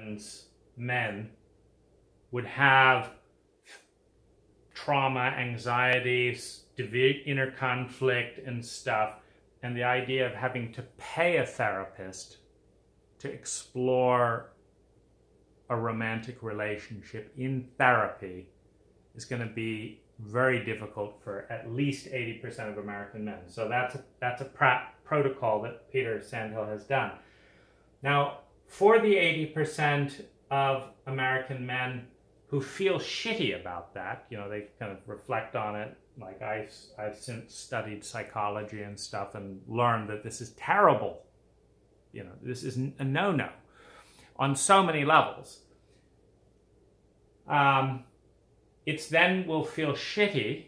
Americans, men, would have trauma, anxieties, inner conflict and stuff, and the idea of having to pay a therapist to explore a romantic relationship in therapy is going to be very difficult for at least 80% of American men. So that's a protocol that Peter Sandhill has done. Now, for the 80% of American men who feel shitty about that, you know, they kind of reflect on it, like I've since studied psychology and stuff and learned that this is terrible. You know, this is a no-no on so many levels. It's then will feel shitty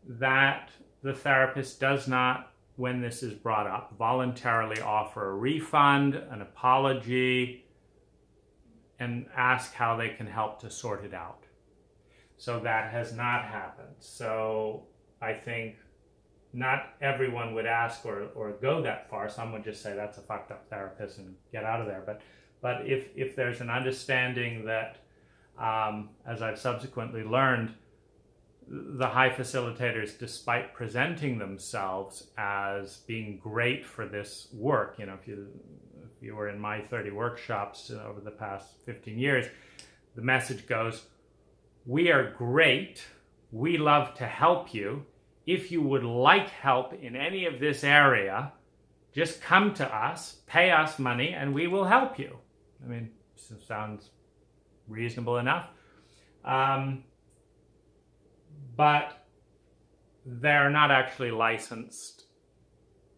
that the therapist does not, when this is brought up, voluntarily offer a refund, an apology, and ask how they can help to sort it out. So that has not happened. So I think not everyone would ask or go that far. Some would just say that's a fucked up therapist and get out of there. But if there's an understanding that, as I've subsequently learned, the high facilitators, despite presenting themselves as being great for this work, you know, if you were in my 30 workshops over the past 15 years, the message goes, we are great, we love to help you. If you would like help in any of this area, just come to us, pay us money, and we will help you. I mean, sounds reasonable enough. But they're not actually licensed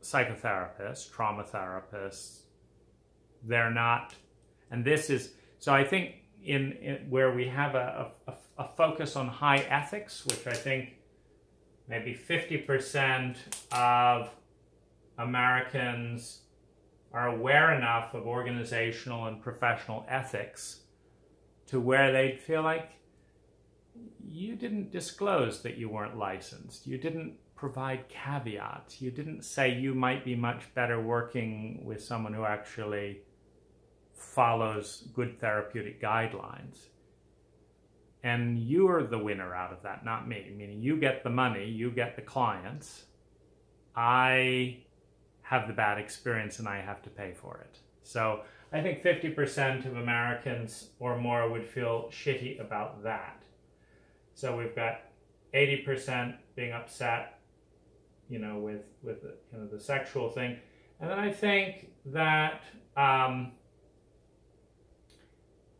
psychotherapists, trauma therapists. They're not, and this is, so I think in where we have a focus on high ethics, which I think maybe 50% of Americans are aware enough of organizational and professional ethics to where they'd feel like you didn't disclose that you weren't licensed. You didn't provide caveats. You didn't say you might be much better working with someone who actually follows good therapeutic guidelines. And you're the winner out of that, not me. Meaning you get the money, you get the clients. I have the bad experience and I have to pay for it. So I think 50% of Americans or more would feel shitty about that. So we've got 80% being upset, you know, with the, kind of the sexual thing. And then I think that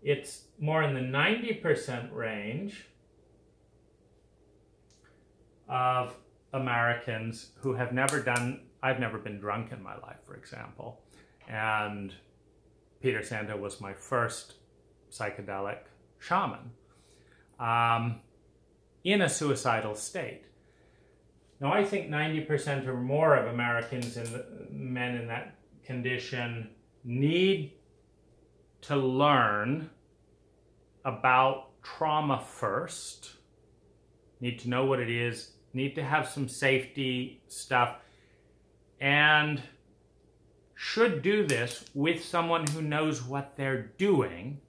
it's more in the 90% range of Americans who have never done, I've never been drunk in my life, for example. And Peter Sandhill was my first psychedelic shaman in a suicidal state. Now, I think 90% or more of Americans and men in that condition need to learn about trauma first, need to know what it is, need to have some safety stuff, and should do this with someone who knows what they're doing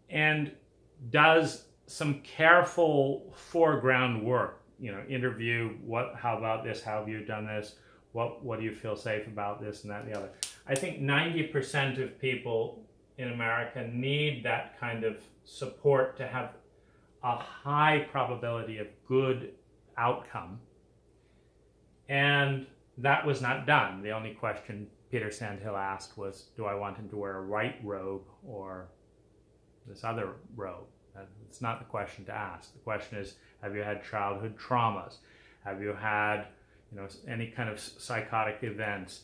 and does some careful foreground work. You know, interview, how about this, how have you done this, what do you feel safe about this and that and the other. I think 90% of people in America need that kind of support to have a high probability of good outcome. And that was not done. The only question Peter Sandhill asked was, do I want him to wear a white robe or this other robe? It's not the question to ask. The question is, have you had childhood traumas? Have you had, you know, any kind of psychotic events?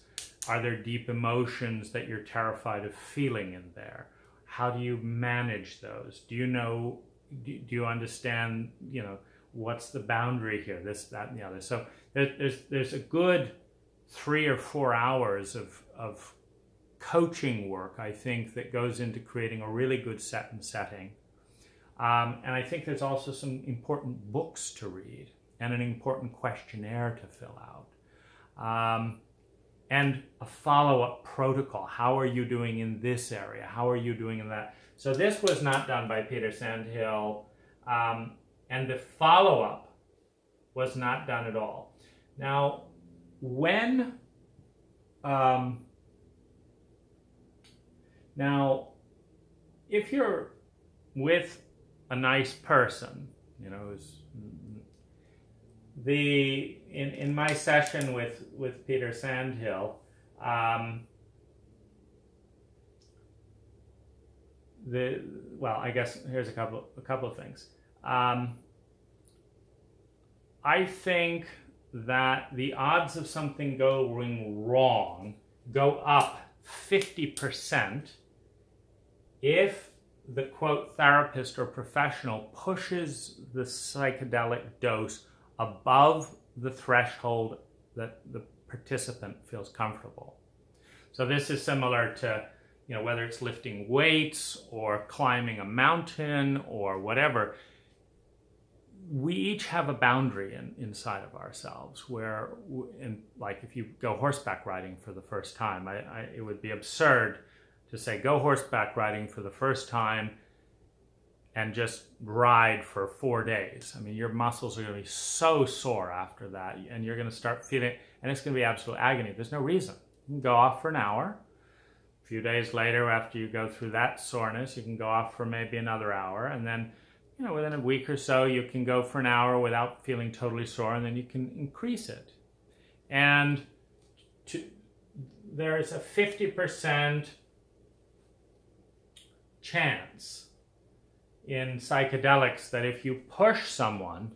Are there deep emotions that you're terrified of feeling in there? How do you manage those? Do you know, do you understand, you know, what's the boundary here? This, that, and the other. So there's a good 3 or 4 hours of coaching work, I think, that goes into creating a really good set and setting. And I think there's also some important books to read and an important questionnaire to fill out. and a follow-up protocol. How are you doing in this area? How are you doing in that? So this was not done by Peter Sandhill, and the follow-up was not done at all. Now, when now, if you're with a nice person, you know, in my session with Peter Sandhill, well, I guess here's a couple of things. I think that the odds of something going wrong go up 50% if the quote therapist or professional pushes the psychedelic dose above the threshold that the participant feels comfortable. So this is similar to, you know, whether it's lifting weights or climbing a mountain or whatever. We each have a boundary inside of ourselves where, like if you go horseback riding for the first time, it would be absurd to say, go horseback riding for the first time and just ride for 4 days. I mean, your muscles are going to be so sore after that, and you're going to start feeling, and it's going to be absolute agony. There's no reason. You can go off for an hour. A few days later, after you go through that soreness, you can go off for maybe another hour, and then, you know, within a week or so, you can go for an hour without feeling totally sore, and then you can increase it. And there is a 50% chance in psychedelics that if you push someone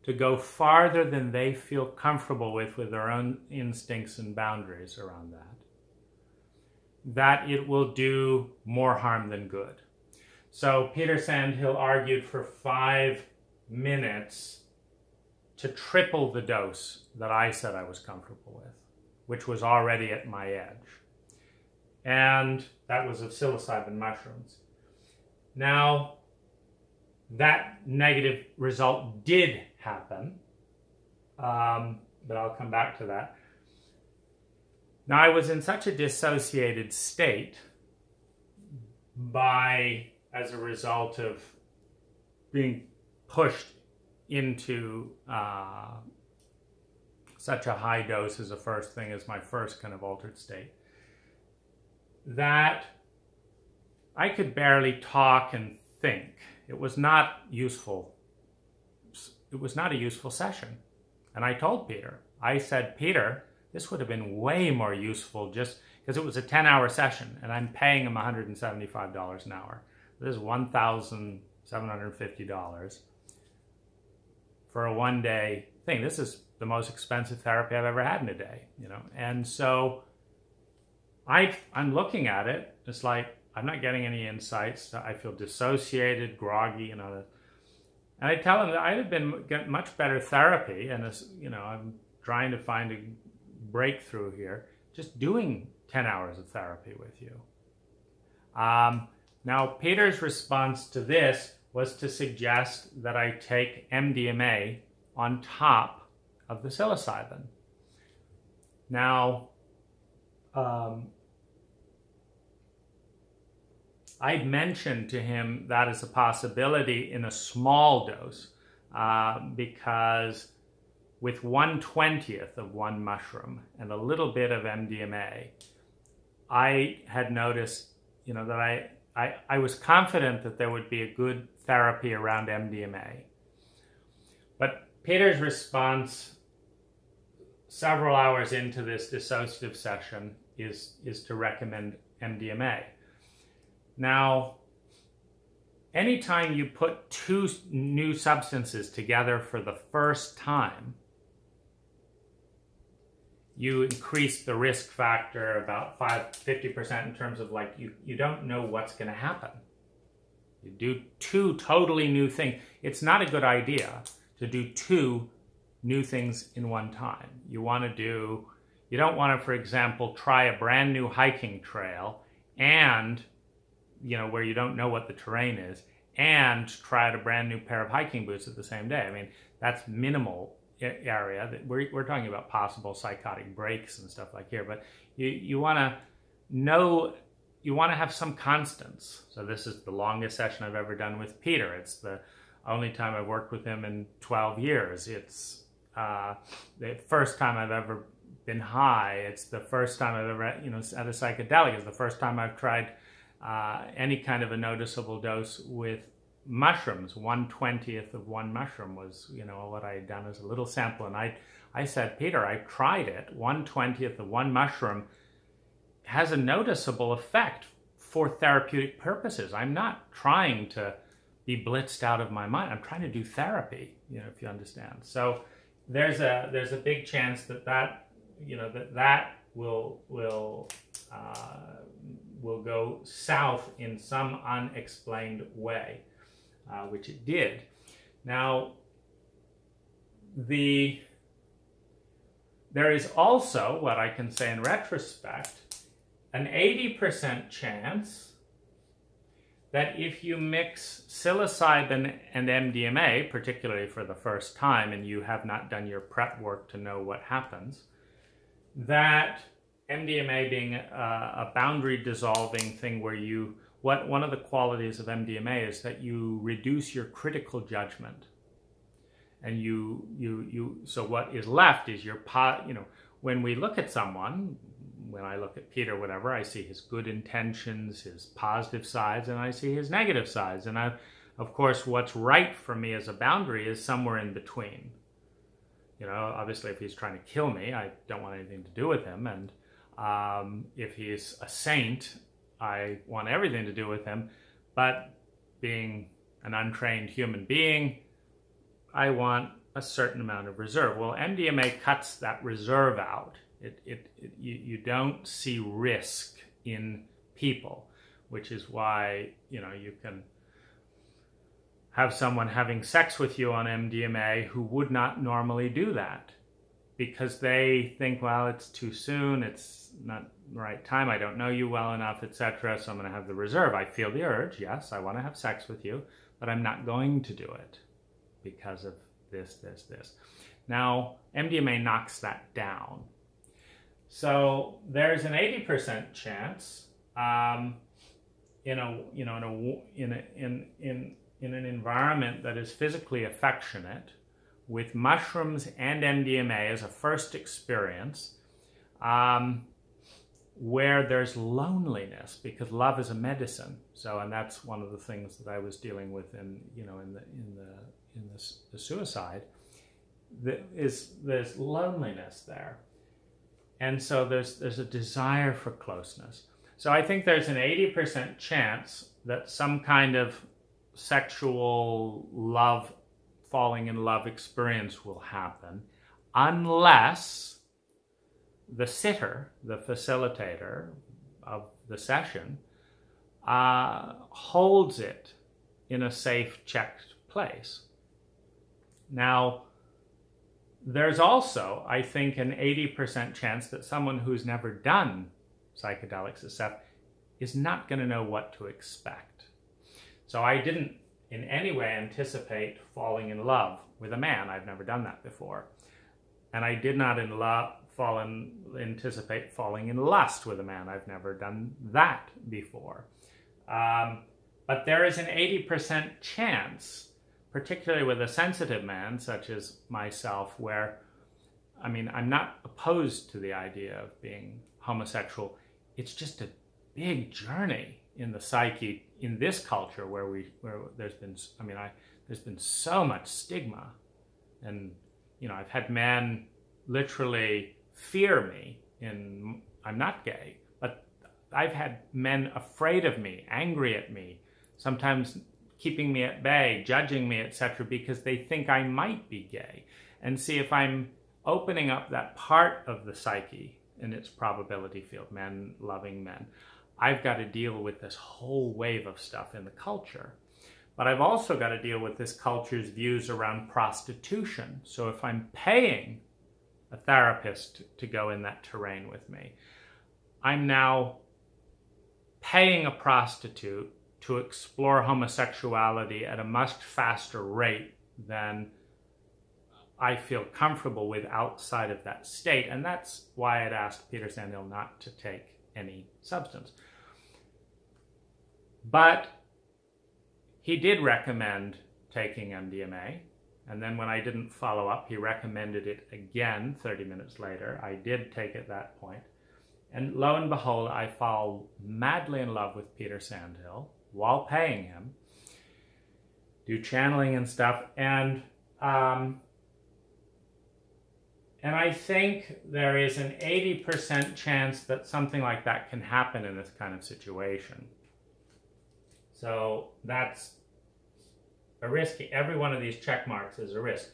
to go farther than they feel comfortable with their own instincts and boundaries around that it will do more harm than good. So Peter Sandhill argued for 5 minutes to triple the dose that I said I was comfortable with, which was already at my edge. And that was of psilocybin mushrooms. Now, that negative result did happen, but I'll come back to that. Now, I was in such a dissociated state as a result of being pushed into such a high dose as a first thing, as my first kind of altered state, that I could barely talk and think. It was not useful. It was not a useful session. And I told Peter, I said, Peter, this would have been way more useful just because it was a 10-hour session and I'm paying him $175 an hour. This is $1,750 for a 1-day thing. This is the most expensive therapy I've ever had in a day, you know? And so I'm looking at it, it's like, I'm not getting any insights. I feel dissociated, groggy, and all that. And I tell him that I'd have been getting much better therapy, and you know, I'm trying to find a breakthrough here, just doing 10 hours of therapy with you. Now, Peter's response to this was to suggest that I take MDMA on top of the psilocybin. Now, I'd mentioned to him that as a possibility in a small dose because with 1/20th of one mushroom and a little bit of MDMA, I had noticed, you know, that I was confident that there would be a good therapy around MDMA. But Peter's response several hours into this dissociative session is to recommend MDMA. Now, anytime you put 2 new substances together for the first time, you increase the risk factor about 50% in terms of like you don't know what's going to happen. You do 2 totally new things. It's not a good idea to do 2 new things in one time. You don't want to, for example, try a brand new hiking trail and, you know, where you don't know what the terrain is, and try out a brand new pair of hiking boots at the same day. I mean, that's minimal area. That we're talking about possible psychotic breaks and stuff like here, but you want to know, you want to have some constants. So this is the longest session I've ever done with Peter. It's the only time I've worked with him in 12 years. It's the first time I've ever been high. It's the first time I've ever, had a psychedelic. It's the first time I've tried any kind of a noticeable dose with mushrooms. 1/20th of one mushroom was, what I had done as a little sample. And I said, Peter, I tried it. 1/20th of one mushroom has a noticeable effect for therapeutic purposes. I'm not trying to be blitzed out of my mind. I'm trying to do therapy, if you understand. So there's a big chance that will go south in some unexplained way, which it did. Now, there is also, what I can say in retrospect, an 80% chance that if you mix psilocybin and MDMA, particularly for the first time, and you have not done your prep work to know what happens, that MDMA being a boundary dissolving thing where one of the qualities of MDMA is that you reduce your critical judgment. And so what is left is when we look at someone, when I look at Peter, whatever, I see his good intentions, his positive sides, and I see his negative sides. And of course, what's right for me as a boundary is somewhere in between. Obviously, if he's trying to kill me, I don't want anything to do with him. And if he's a saint, I want everything to do with him. But being an untrained human being, I want a certain amount of reserve. Well, MDMA cuts that reserve out. You don't see risk in people, which is why, you can have someone having sex with you on MDMA who would not normally do that because they think, well, it's too soon, it's not the right time, I don't know you well enough, etc. So I'm going to have the reserve. I feel the urge, yes, I want to have sex with you, but I'm not going to do it because of this. Now, MDMA knocks that down. So there's an 80% chance in an environment that is physically affectionate with mushrooms and MDMA as a first experience, where there's loneliness, because love is a medicine. So, and that's one of the things that I was dealing with in the suicide. There's loneliness there. And so there's a desire for closeness. So I think there's an 80% chance that some kind of sexual love, falling in love experience will happen, unless the sitter, the facilitator of the session, holds it in a safe, checked place. Now, there's also, I think, an 80% chance that someone who's never done psychedelics and stuff is not going to know what to expect. So I didn't in any way anticipate falling in love with a man. I've never done that before. And I did not anticipate falling in lust with a man. I've never done that before. But there is an 80% chance, particularly with a sensitive man such as myself, where, I'm not opposed to the idea of being homosexual. It's just a big journey in the psyche in this culture where there's been so much stigma. And, I've had men literally fear me I'm not gay, but I've had men afraid of me, angry at me, sometimes keeping me at bay, judging me, etc., because they think I might be gay. And see, if I'm opening up that part of the psyche in its probability field, men loving men, I've got to deal with this whole wave of stuff in the culture. But I've also got to deal with this culture's views around prostitution. So if I'm paying a therapist to go in that terrain with me, I'm now paying a prostitute to explore homosexuality at a much faster rate than I feel comfortable with outside of that state. And that's why I'd asked Peter Sandhill not to take any substance. But he did recommend taking MDMA. And then when I didn't follow up, he recommended it again 30 minutes later. I did take it at that point. And lo and behold, I fall madly in love with Peter Sandhill while paying him, do channeling and stuff. And I think there is an 80% chance that something like that can happen in this kind of situation. So that's a risk. Every one of these check marks is a risk,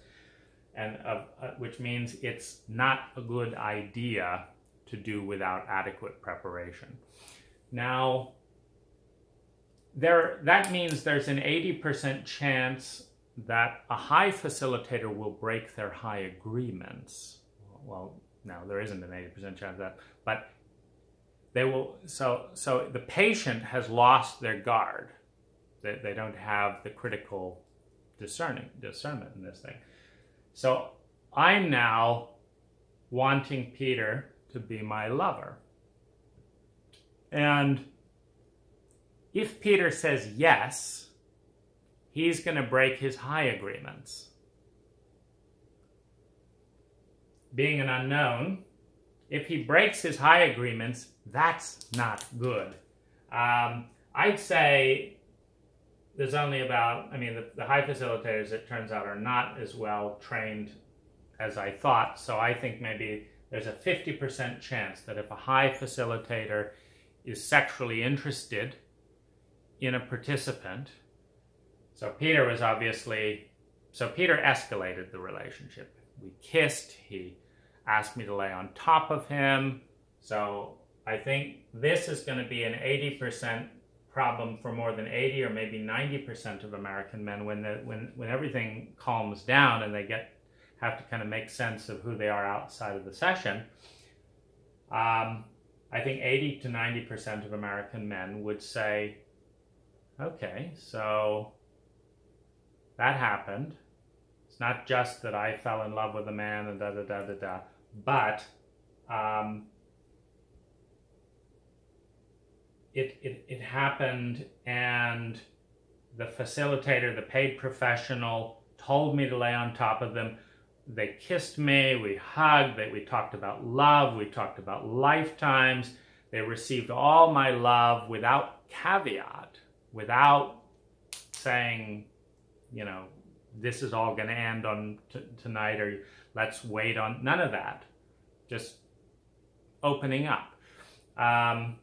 and which means it's not a good idea to do without adequate preparation. Now, that means there's an 80% chance that a high facilitator will break their high agreements. Well, no, there isn't an 80% chance of that, but they will. So the patient has lost their guard. They don't have the critical discernment in this thing. So I'm now wanting Peter to be my lover. And if Peter says yes, he's going to break his high agreements. Being an unknown, if he breaks his high agreements, that's not good. I'd say there's only about, the high facilitators, it turns out, are not as well trained as I thought. So I think maybe there's a 50% chance that if a high facilitator is sexually interested in a participant, so Peter escalated the relationship. We kissed, he asked me to lay on top of him. So I think this is going to be an 80% problem for more than 80 or maybe 90% of American men when everything calms down and they have to kind of make sense of who they are outside of the session. I think 80 to 90% of American men would say, okay, so that happened. It's not just that I fell in love with a man and da-da-da-da-da, but it happened, and the facilitator, the paid professional, told me to lay on top of them. They kissed me, we hugged, we talked about love, we talked about lifetimes. They received all my love without caveat, without saying, this is all going to end on tonight, or let's wait on, none of that. Just opening up. I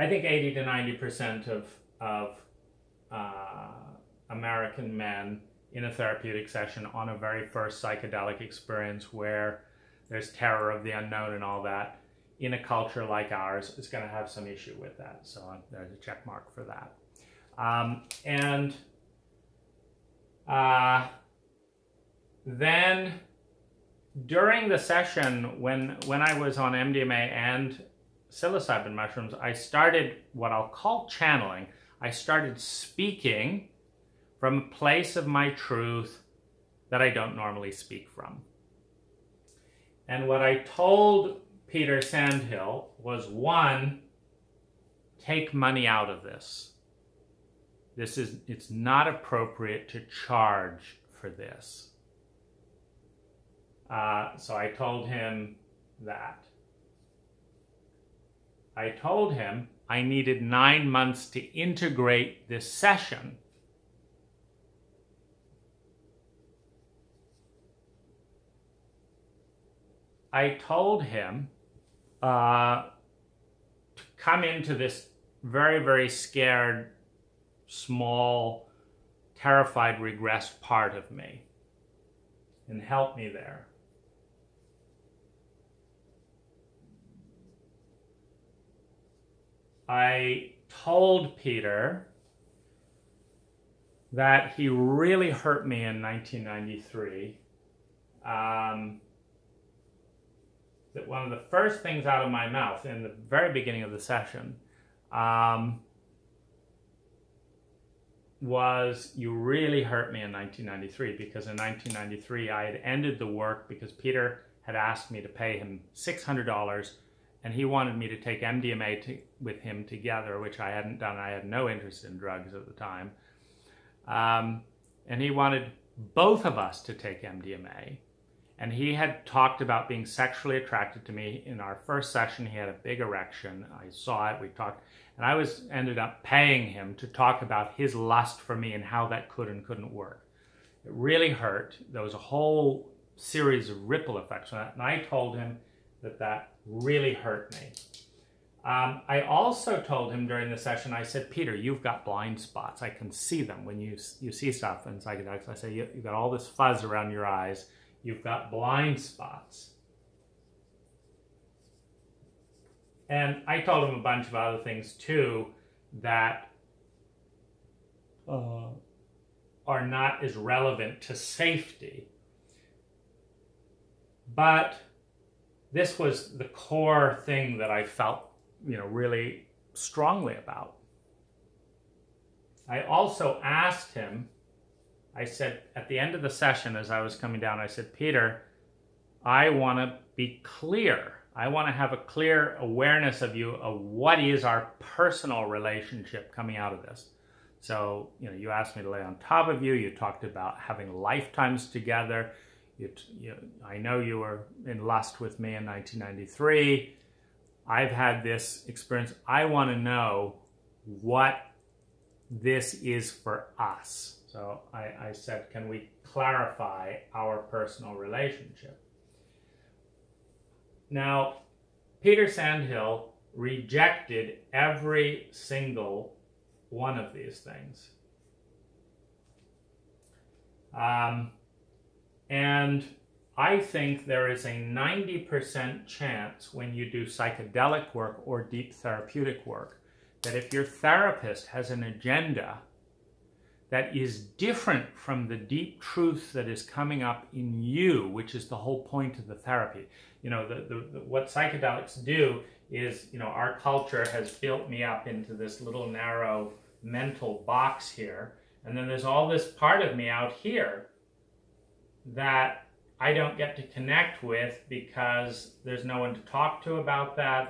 think 80 to 90% of American men in a therapeutic session on a very first psychedelic experience where there's terror of the unknown and all that, in a culture like ours, is going to have some issue with that. So there's a check mark for that. Then during the session, when I was on MDMA and psilocybin mushrooms, I started what I'll call channeling. I started speaking from a place of my truth that I don't normally speak from. And what I told Peter Sandhill was, one, take money out of this. It's not appropriate to charge for this. So I told him that. I told him I needed 9 months to integrate this session. I told him to come into this very, very scared, small, terrified, regressed part of me and help me there. I told Peter that he really hurt me in 1993. That one of the first things out of my mouth in the very beginning of the session was, you really hurt me in 1993, because in 1993 I had ended the work because Peter had asked me to pay him $600, and he wanted me to take MDMA with him together, which I hadn't done. I had no interest in drugs at the time. And he wanted both of us to take MDMA. And he had talked about being sexually attracted to me. In our first session, he had a big erection. I saw it, we talked, and I ended up paying him to talk about his lust for me and how that could and couldn't work. It really hurt. There was a whole series of ripple effects on that, and I told him that really hurt me. I also told him during the session, I said, Peter, you've got blind spots. I can see them when you see stuff in psychedelics. I say, you've got all this fuzz around your eyes. You've got blind spots. And I told him a bunch of other things too that are not as relevant to safety. But this was the core thing that I felt, really strongly about. I also asked him, I said, at the end of the session, as I was coming down, I said, Peter, I want to be clear. I want to have a clear awareness of you, of what is our personal relationship coming out of this. So, you asked me to lay on top of you. You talked about having lifetimes together. I know you were in lust with me in 1993. I've had this experience. I want to know what this is for us. So I said, can we clarify our personal relationship? Now, Peter Sandhill rejected every single one of these things. And I think there is a 90% chance when you do psychedelic work or deep therapeutic work that if your therapist has an agenda that is different from the deep truth that is coming up in you, which is the whole point of the therapy. What psychedelics do is, our culture has built me up into this little narrow mental box here, and then there's all this part of me out here that I don't get to connect with because there's no one to talk to about that,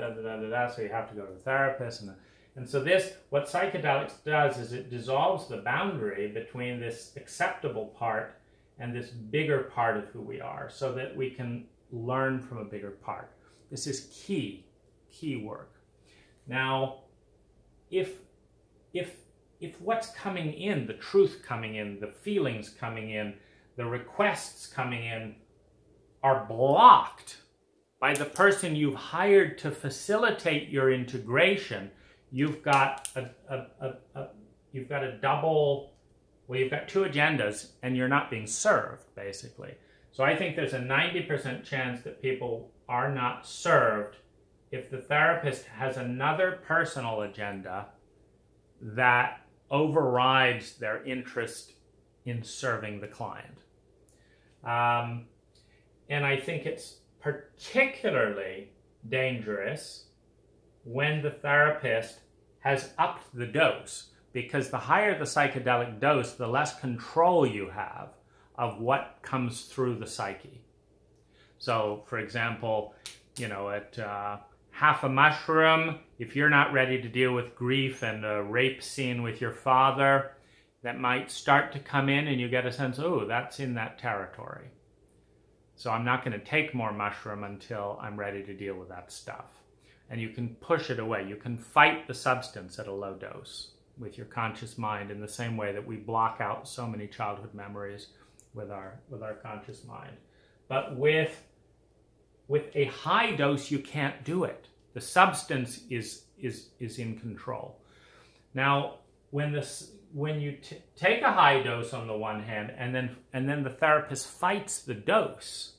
so you have to go to a therapist. And so what psychedelics does is it dissolves the boundary between this acceptable part and this bigger part of who we are, so that we can learn from a bigger part. This is key work. Now, if what's coming in, the truth coming in, the feelings coming in, the requests coming in are blocked by the person you've hired to facilitate your integration, you've got you've got two agendas and you're not being served, basically. So I think there's a 90% chance that people are not served if the therapist has another personal agenda that overrides their interest in serving the client. And I think it's particularly dangerous when the therapist has upped the dose, because the higher the psychedelic dose, the less control you have of what comes through the psyche. So, for example, at half a mushroom, if you're not ready to deal with grief and a rape scene with your father, that might start to come in and you get a sense, oh, that's in that territory. So I'm not going to take more mushroom until I'm ready to deal with that stuff. And you can push it away. You can fight the substance at a low dose with your conscious mind, in the same way that we block out so many childhood memories with our conscious mind. But with a high dose, you can't do it. The substance is in control. Now, when you take a high dose on the one hand, and then the therapist fights the dose,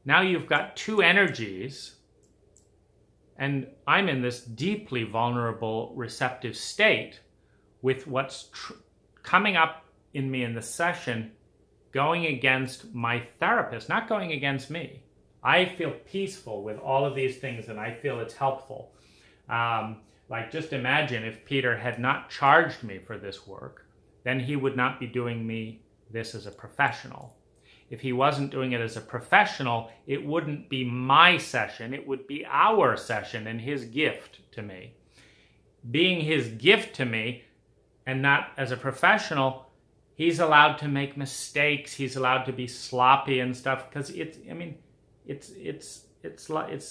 now you've got two energies, and I'm in this deeply vulnerable, receptive state with what's coming up in me in the session going against my therapist, not going against me. I feel peaceful with all of these things and I feel it's helpful. Like, just imagine if Peter had not charged me for this work, then he would not be doing me this as a professional. If he wasn't doing it as a professional, it wouldn't be my session, it would be our session and his gift to me. Being his gift to me, and not as a professional, he's allowed to make mistakes, he's allowed to be sloppy and stuff, because it's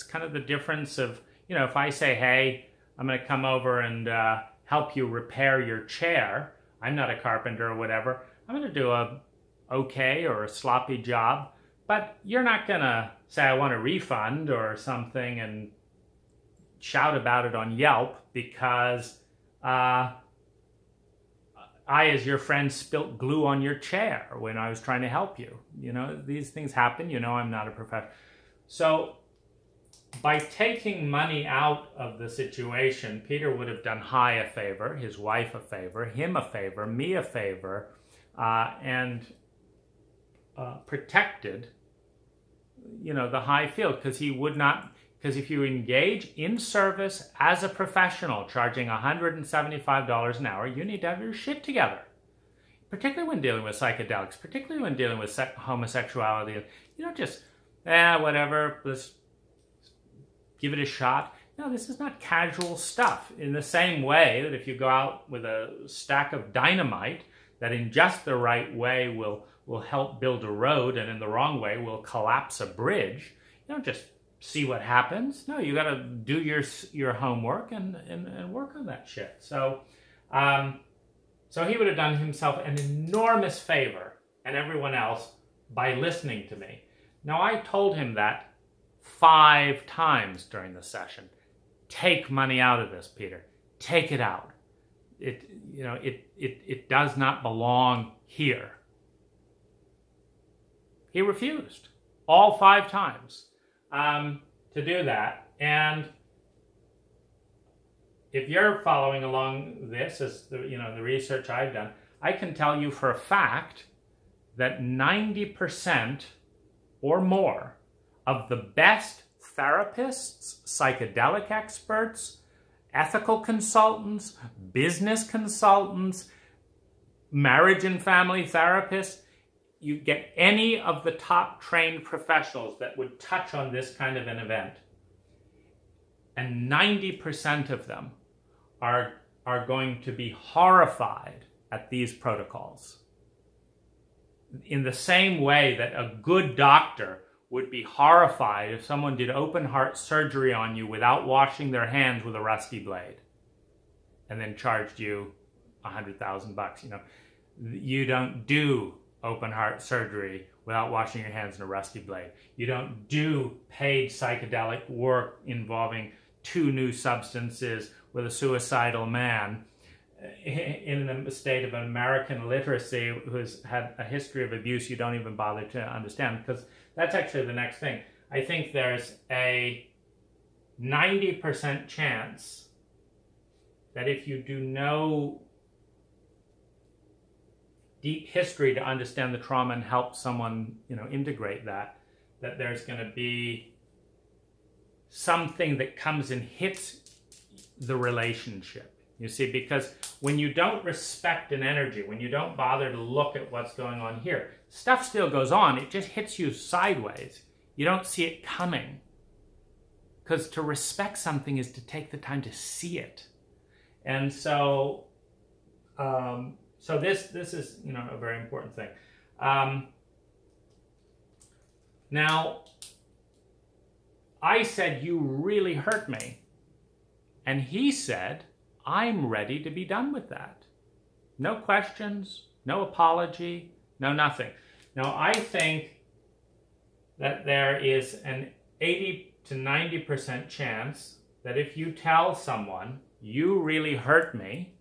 kind of the difference of, you know, if I say, hey, I'm going to come over and help you repair your chair, I'm not a carpenter or whatever, I'm going to do a okay or a sloppy job, but you're not going to say I want a refund or something and shout about it on Yelp because I, as your friend, spilt glue on your chair when I was trying to help you. You know, these things happen. You know, I'm not a professional. So by taking money out of the situation, Peter would have done Hai a favor, his wife a favor, him a favor, me a favor, and protected, you know, the Hai field, because he would not, because if you engage in service as a professional charging $175 an hour, you need to have your shit together, particularly when dealing with psychedelics, particularly when dealing with homosexuality. You don't just, whatever, let's give it a shot. No, this is not casual stuff. In the same way that if you go out with a stack of dynamite that in just the right way will help build a road and in the wrong way will collapse a bridge, you don't just see what happens. No, you got to do your homework and work on that shit. So, so he would have done himself an enormous favor and everyone else by listening to me. Now, I told him that 5 times during the session. Take money out of this, Peter. Take it out. It does not belong here. He refused all 5 times to do that. And if you're following along this, as the research I've done, I can tell you for a fact that 90% or more of the best therapists, psychedelic experts, ethical consultants, business consultants, marriage and family therapists, you get any of the top trained professionals that would touch on this kind of an event, and 90% of them are going to be horrified at these protocols. In the same way that a good doctor would be horrified if someone did open heart surgery on you without washing their hands with a rusty blade and then charged you $100,000. You know, you don't do open heart surgery without washing your hands in a rusty blade. You don't do paid psychedelic work involving 2 new substances with a suicidal man in the state of American illiteracy who's had a history of abuse you don't even bother to understand, because that's actually the next thing. I think there's a 90% chance that if you do no deep history to understand the trauma and help someone, integrate that there's going to be something that comes and hits the relationship. You see, because when you don't respect an energy, when you don't bother to look at what's going on here, stuff still goes on. It just hits you sideways. You don't see it coming. Because to respect something is to take the time to see it. And so, this is, a very important thing. Now, I said, you really hurt me. And he said, I'm ready to be done with that. No questions, no apology, no nothing. Now, I think that there is an 80 to 90% chance that if you tell someone, you really hurt me,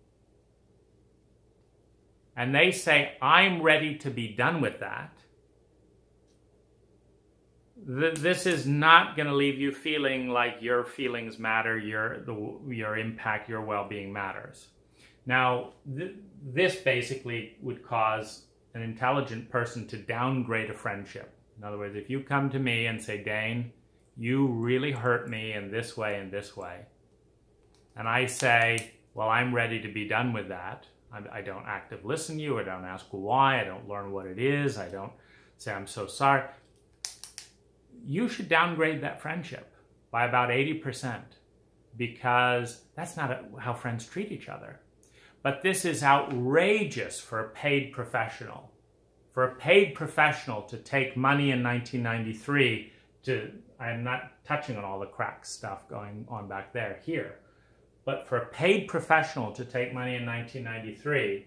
and they say, I'm ready to be done with that, this is not going to leave you feeling like your feelings matter, your impact, your well-being matters. Now, this basically would cause an intelligent person to downgrade a friendship. In other words, if you come to me and say, Dane, you really hurt me in this way and this way, and I say, well, I'm ready to be done with that. I don't active listen to you. I don't ask why. I don't learn what it is. I don't say, I'm so sorry. You should downgrade that friendship by about 80%, because that's not how friends treat each other. But this is outrageous for a paid professional. For a paid professional to take money in 1993 I'm not touching on all the crack stuff going on back there here. But for a paid professional to take money in 1993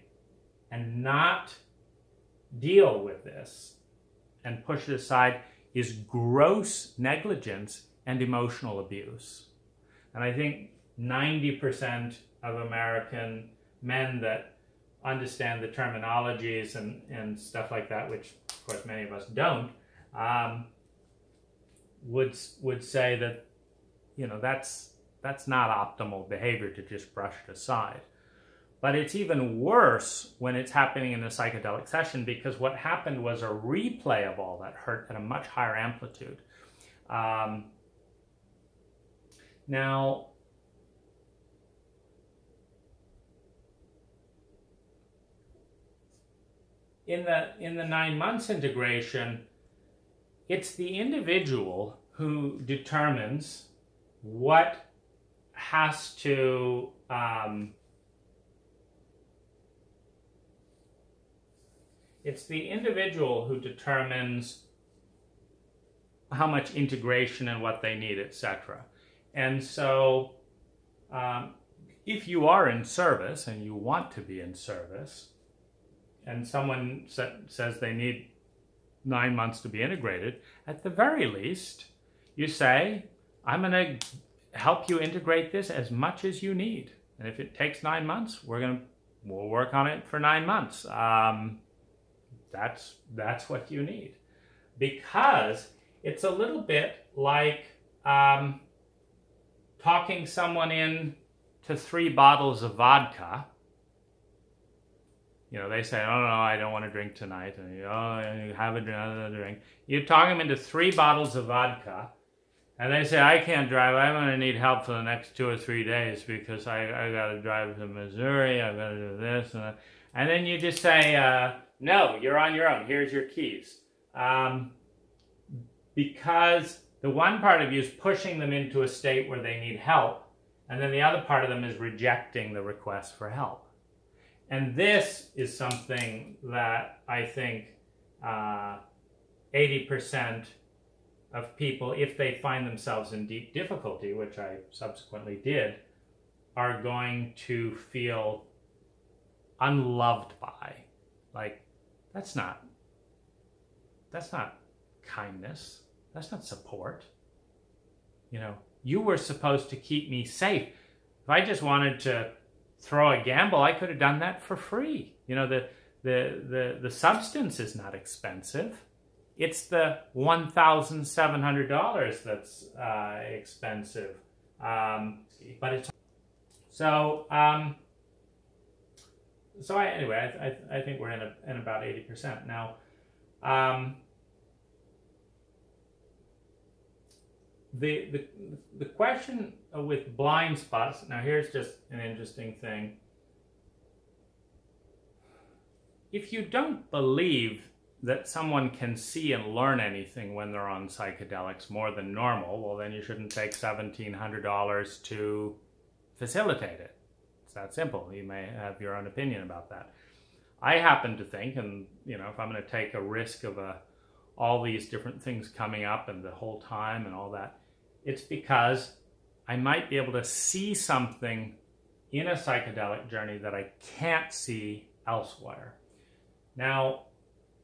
and not deal with this and push it aside is gross negligence and emotional abuse. And I think 90% of American men that understand the terminologies and stuff like that, which of course many of us don't, would say that, you know, that's not optimal behavior to just brush it aside. But it's even worse when it's happening in a psychedelic session, because what happened was a replay of all that hurt at a much higher amplitude. Now, in the 9 months integration, it's the individual who determines what has to it's the individual who determines how much integration and what they need, etc. And so if you are in service and you want to be in service, and someone says they need 9 months to be integrated, at the very least, you say, I'm going to help you integrate this as much as you need. And if it takes 9 months, we'll work on it for 9 months. That's what you need. Because it's a little bit like talking someone in to 3 bottles of vodka. You know, they say, oh, no, I don't want to drink tonight. And you have another drink. You talk them into 3 bottles of vodka. And they say, I can't drive. I'm going to need help for the next 2 or 3 days because I got to drive to Missouri. I've got to do this. And then you just say, no, you're on your own. Here's your keys. Because the one part of you is pushing them into a state where they need help. And then the other part of them is rejecting the request for help. And this is something that I think 80% of people, if they find themselves in deep difficulty, which I subsequently did, are going to feel unloved by. Like, that's not kindness. That's not support. You know, you were supposed to keep me safe. If I just wanted to throw a gamble, I could have done that for free. You know, the substance is not expensive. It's the $1,700 that's expensive. But it's so. Anyway, I think we're in about 80% now. The question with blind spots. Now, here's just an interesting thing. If you don't believe that someone can see and learn anything when they're on psychedelics more than normal, well, then you shouldn't take $1,700 to facilitate it. It's that simple. You may have your own opinion about that. I happen to think, and you know, if I'm going to take a risk of all these different things coming up and the whole time and all that, it's because I might be able to see something in a psychedelic journey that I can't see elsewhere. Now,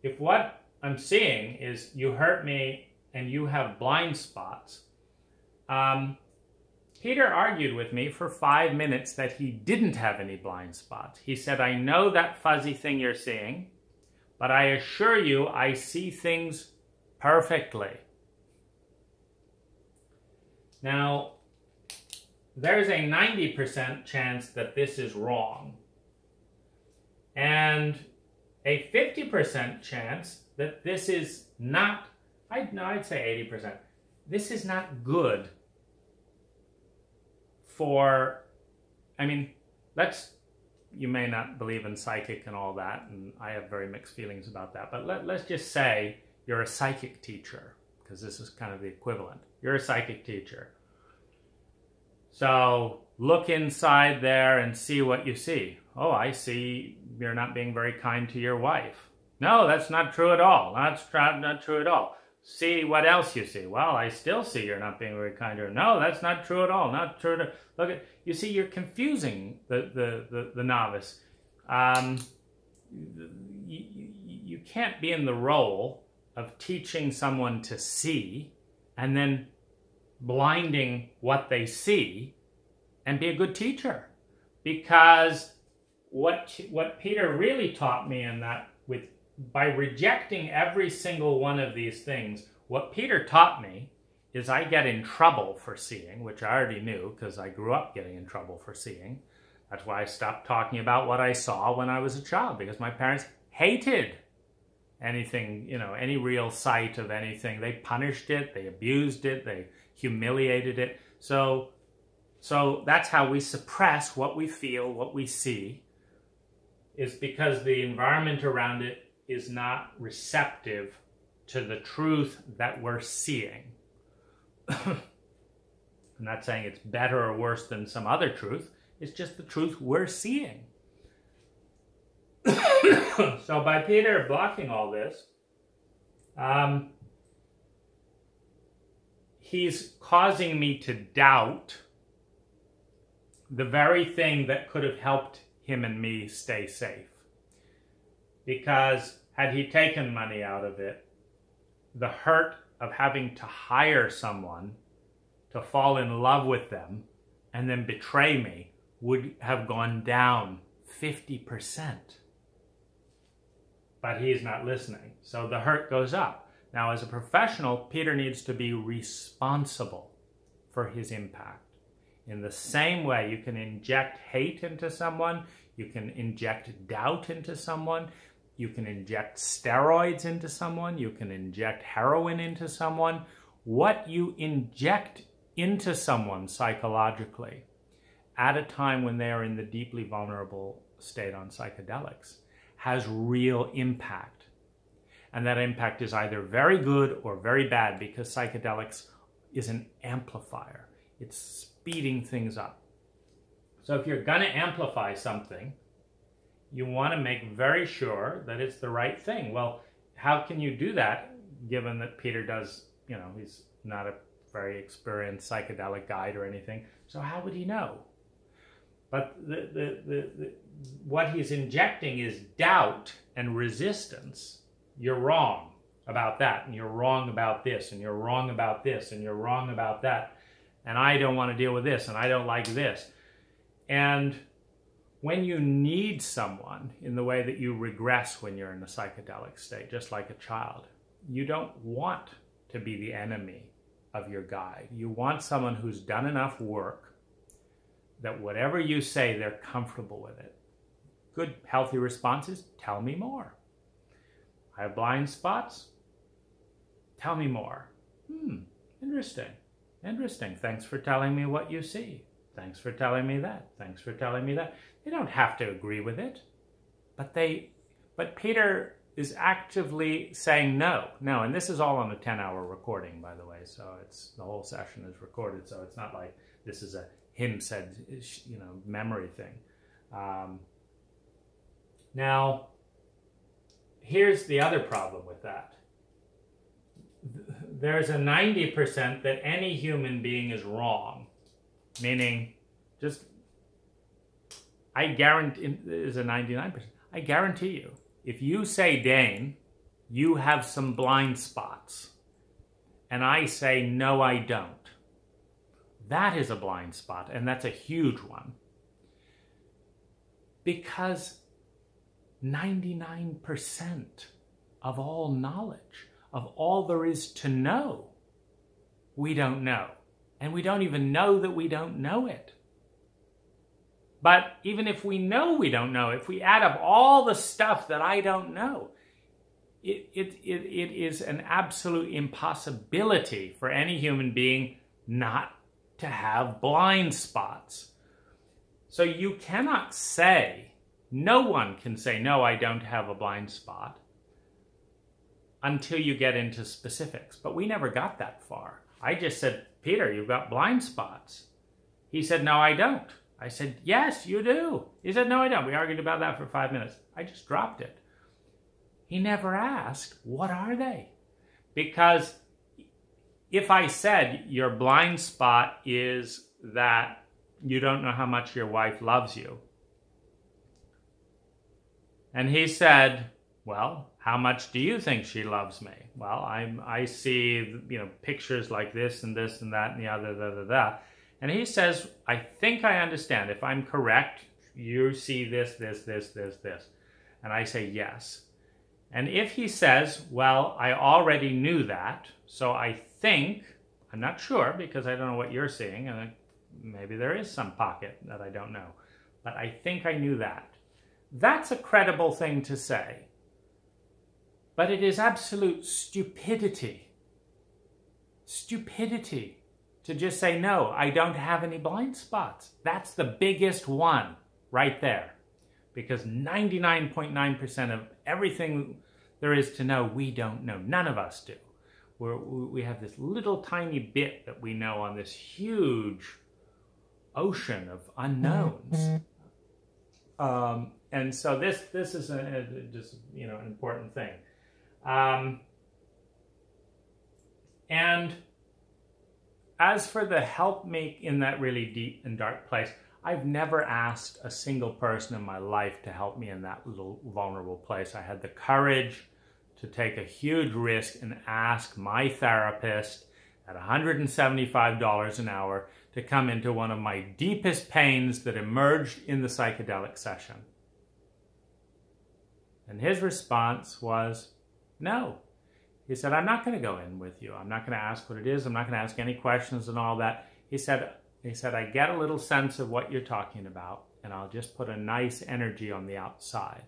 if what I'm seeing is you hurt me and you have blind spots, Peter argued with me for 5 minutes that he didn't have any blind spots. He said, I know that fuzzy thing you're seeing, but I assure you I see things perfectly. Now, there's a 90% chance that this is wrong, and a 50% chance that this is not, I'd say 80%, this is not good for I mean, you may not believe in psychic and all that, and I have very mixed feelings about that, but let's just say you're a psychic teacher, because this is kind of the equivalent. You're a psychic teacher. So look inside there and see what you see. Oh, I see you're not being very kind to your wife. No, that's not true at all. That's not true at all. See what else you see. Well, I still see you're not being very kind to her. No, that's not true at all. Not true. Look at, you see, you're confusing the novice. You can't be in the role of teaching someone to see and then blinding what they see and be a good teacher. Because what Peter really taught me in that, by rejecting every single one of these things, what Peter taught me is I get in trouble for seeing, which I already knew because I grew up getting in trouble for seeing. That's why I stopped talking about what I saw when I was a child, because my parents hated anything, any real sight of anything. They punished it, they abused it, they humiliated it. So that's how we suppress what we feel, what we see, is because the environment around it is not receptive to the truth that we're seeing. I'm not saying it's better or worse than some other truth. It's just the truth we're seeing. So by Peter blocking all this, he's causing me to doubt the very thing that could have helped him and me stay safe. Because had he taken money out of it, the hurt of having to hire someone to fall in love with them and then betray me would have gone down 50%. But he's not listening, so the hurt goes up. Now, as a professional, Peter needs to be responsible for his impact. In the same way, you can inject hate into someone, you can inject doubt into someone, you can inject steroids into someone, you can inject heroin into someone. What you inject into someone psychologically at a time when they are in the deeply vulnerable state on psychedelics has real impact. And that impact is either very good or very bad, because psychedelics is an amplifier. It's speeding things up. So if you're going to amplify something, you want to make very sure that it's the right thing. Well, how can you do that, given that Peter does, he's not a very experienced psychedelic guide or anything, so how would he know? But what he's injecting is doubt and resistance. You're wrong about that, and you're wrong about this, and you're wrong about this, and you're wrong about that, and I don't want to deal with this, and I don't like this. And when you need someone in the way that you regress when you're in a psychedelic state, just like a child, you don't want to be the enemy of your guide. You want someone who's done enough work that whatever you say, they're comfortable with it. Good, healthy responses, tell me more. I have blind spots, tell me more. Interesting. Thanks for telling me what you see. Thanks for telling me that. Thanks for telling me that. They don't have to agree with it, but Peter is actively saying no. And this is all on a 10-hour recording, by the way, so the whole session is recorded, so it's not like this is a him said, memory thing. Now, here's the other problem with that. There's a 90% that any human being is wrong. Meaning, I guarantee, there's a 99%. I guarantee you, if you say, Dane, you have some blind spots, and I say, no, I don't, that is a blind spot, and that's a huge one. Because 99% of all knowledge, of all there is to know, we don't know. And we don't even know that we don't know it. But even if we know we don't know, if we add up all the stuff that I don't know, it is an absolute impossibility for any human being not to have blind spots. So you cannot say, no one can say, no, I don't have a blind spot, until you get into specifics. But we never got that far. I just said, Peter, you've got blind spots. He said, no, I don't. I said, yes, you do. He said, no, I don't. We argued about that for 5 minutes. I just dropped it. He never asked, what are they? Because if I said your blind spot is that you don't know how much your wife loves you, and he said, well, how much do you think she loves me? Well, I see, pictures like this and this and that and the other, And he says, I think I understand. If I'm correct, you see this. And I say, yes. And if he says, well, I already knew that, so I think, I'm not sure because I don't know what you're seeing, and maybe there is some pocket that I don't know, but I think I knew that. That's a credible thing to say. But it is absolute stupidity. Stupidity to just say, no, I don't have any blind spots. That's the biggest one right there. Because 99.9% of everything there is to know, we don't know. None of us do. We have this little tiny bit that we know on this huge ocean of unknowns. And so this is just an important thing. And as for the help me in that really deep and dark place, I've never asked a single person in my life to help me in that little vulnerable place. I had the courage to take a huge risk and ask my therapist at $175 an hour to come into one of my deepest pains that emerged in the psychedelic session. And his response was, no. He said, I'm not going to go in with you. I'm not going to ask what it is. I'm not going to ask any questions and all that. He said, I get a little sense of what you're talking about, and I'll just put a nice energy on the outside.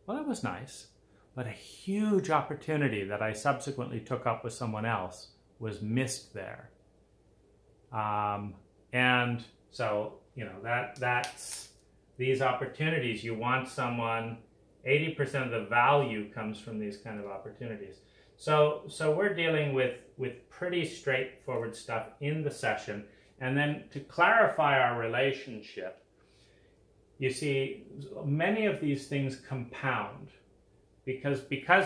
Well, that was nice, but a huge opportunity that I subsequently took up with someone else was missed there. And so, that's these opportunities. You want someone, 80% of the value comes from these kind of opportunities. So we're dealing with pretty straightforward stuff in the session. And then to clarify our relationship, you see, many of these things compound. Because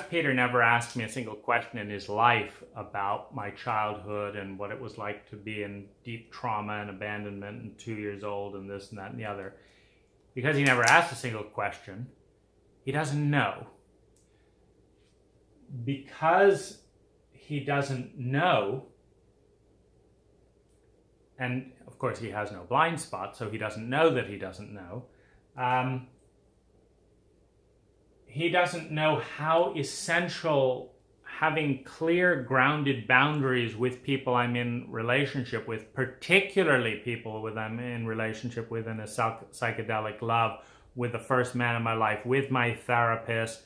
Peter never asked me a single question in his life about my childhood and what it was like to be in deep trauma and abandonment and 2 years old and this and that and the other. Because he never asked a single question, he doesn't know. Because he doesn't know, and of course he has no blind spot, so he doesn't know that he doesn't know. He doesn't know how essential having clear, grounded boundaries with people I'm in relationship with, particularly people I'm in relationship with in a psychedelic love, with the first man in my life, with my therapist,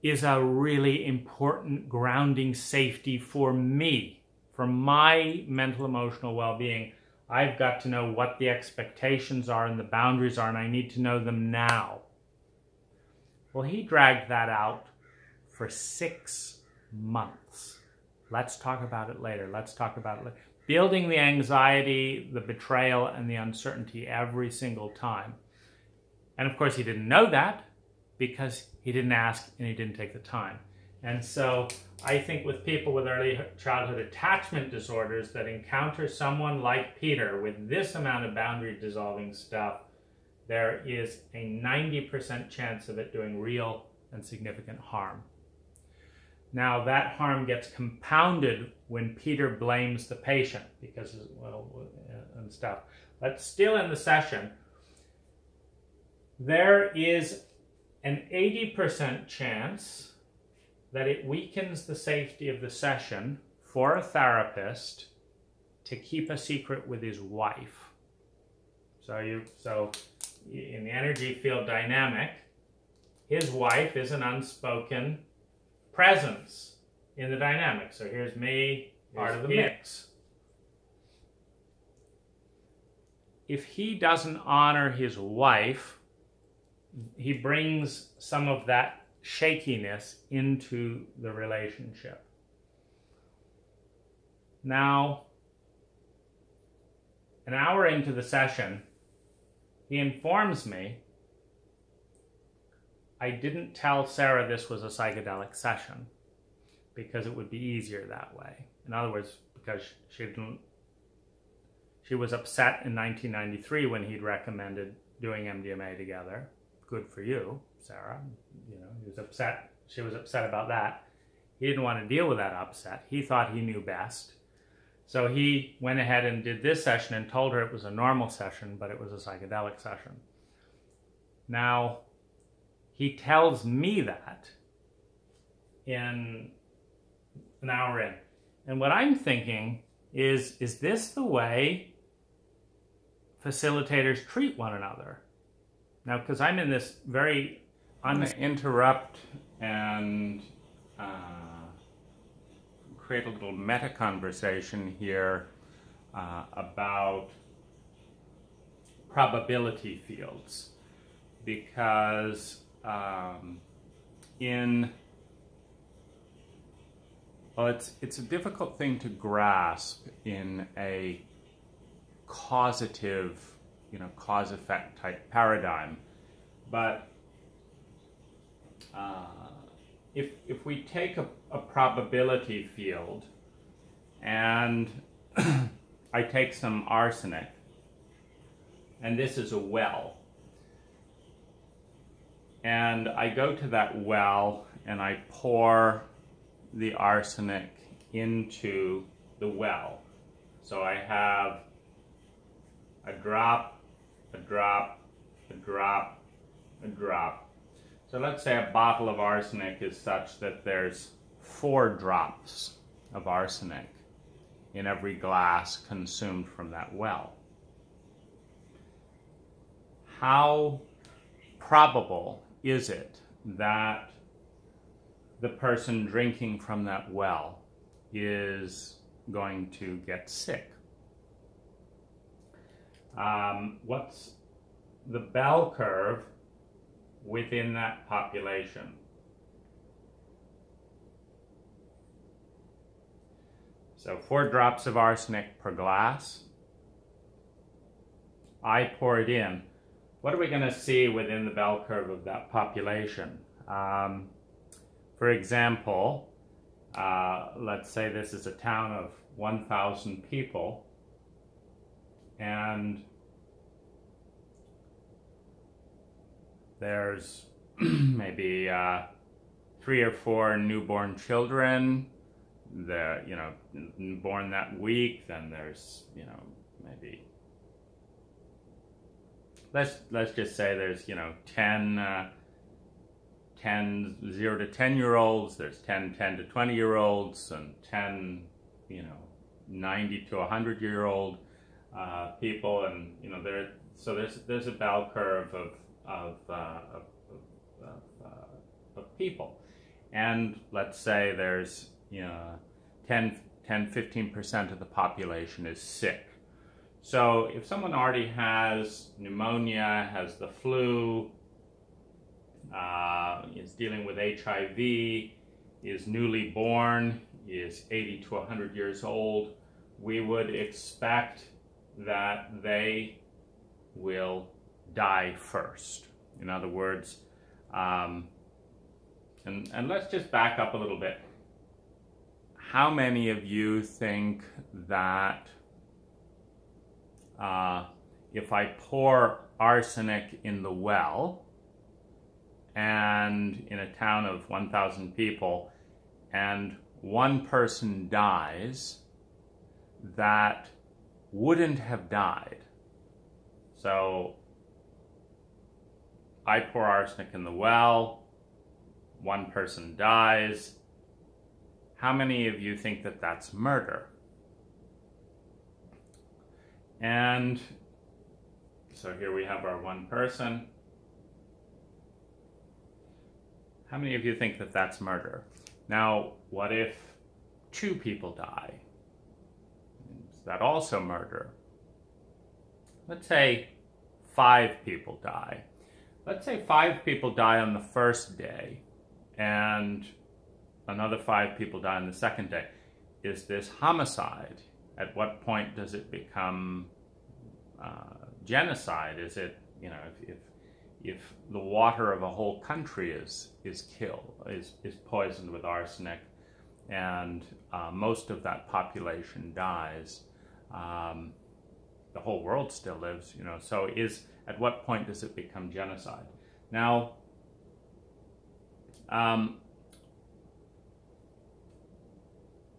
is a really important grounding safety for me, for my mental emotional well-being. I've got to know what the expectations are and the boundaries are, and I need to know them now. Well, he dragged that out for 6 months. Let's talk about it later. Let's talk about it later. Building the anxiety, the betrayal, and the uncertainty every single time. And of course, he didn't know that because he didn't ask and he didn't take the time. And so I think with people with early childhood attachment disorders that encounter someone like Peter with this amount of boundary dissolving stuff, there is a 90% chance of it doing real and significant harm. Now that harm gets compounded when Peter blames the patient because, and stuff. But still in the session, there is an 80% chance that it weakens the safety of the session for a therapist to keep a secret with his wife. So in the energy field dynamic, his wife is an unspoken presence in the dynamic. So here's me, part of the mix. if he doesn't honor his wife, he brings some of that shakiness into the relationship. Now, an hour into the session, he informs me, I didn't tell Sarah this was a psychedelic session because it would be easier that way. In other words, because she was upset in 1993 when he'd recommended doing MDMA together. Good for you, Sarah. You know, he was upset. She was upset about that. He didn't want to deal with that upset. He thought he knew best. So he went ahead and did this session and told her it was a normal session, but it was a psychedelic session. Now, he tells me that in an hour in. And what I'm thinking is this the way facilitators treat one another? Now, because I'm in this very... I'm going to interrupt and create a little meta-conversation here about probability fields. Because it's a difficult thing to grasp in a causative, cause-effect type paradigm. But if we take a probability field and I take some arsenic, and this is a well, and I go to that well and I pour the arsenic into the well. So I have a drop, a drop, a drop, a drop. So let's say a bottle of arsenic is such that there's 4 drops of arsenic in every glass consumed from that well. How probable is it that the person drinking from that well is going to get sick? What's the bell curve within that population? So 4 drops of arsenic per glass. I pour it in. What are we going to see within the bell curve of that population? For example, let's say this is a town of 1,000 people, and there's maybe 3 or 4 newborn children, born that week. Then there's, maybe, let's just say there's 0 to 10-year-olds, there's 10 to 20-year-olds, and 10 90 to 100-year-old people, and there's a bell curve of people, and let's say there's 10-15% of the population is sick. So if someone already has pneumonia, has the flu, is dealing with HIV, is newly born, is 80 to 100 years old, we would expect that they will die first. In other words, and let's just back up a little bit. How many of you think that if I pour arsenic in the well, and in a town of 1,000 people, and one person dies that wouldn't have died? So I pour arsenic in the well, one person dies. How many of you think that that's murder? And so here we have our one person. How many of you think that that's murder? Now, what if 2 people die? Is that also murder? let's say 5 people die. Let's say 5 people die on the first day and another 5 people die on the second day. Is this homicide? At what point does it become genocide? Is it, you know, if the water of a whole country is poisoned with arsenic and most of that population dies, the whole world still lives, you know, so at what point does it become genocide? Now,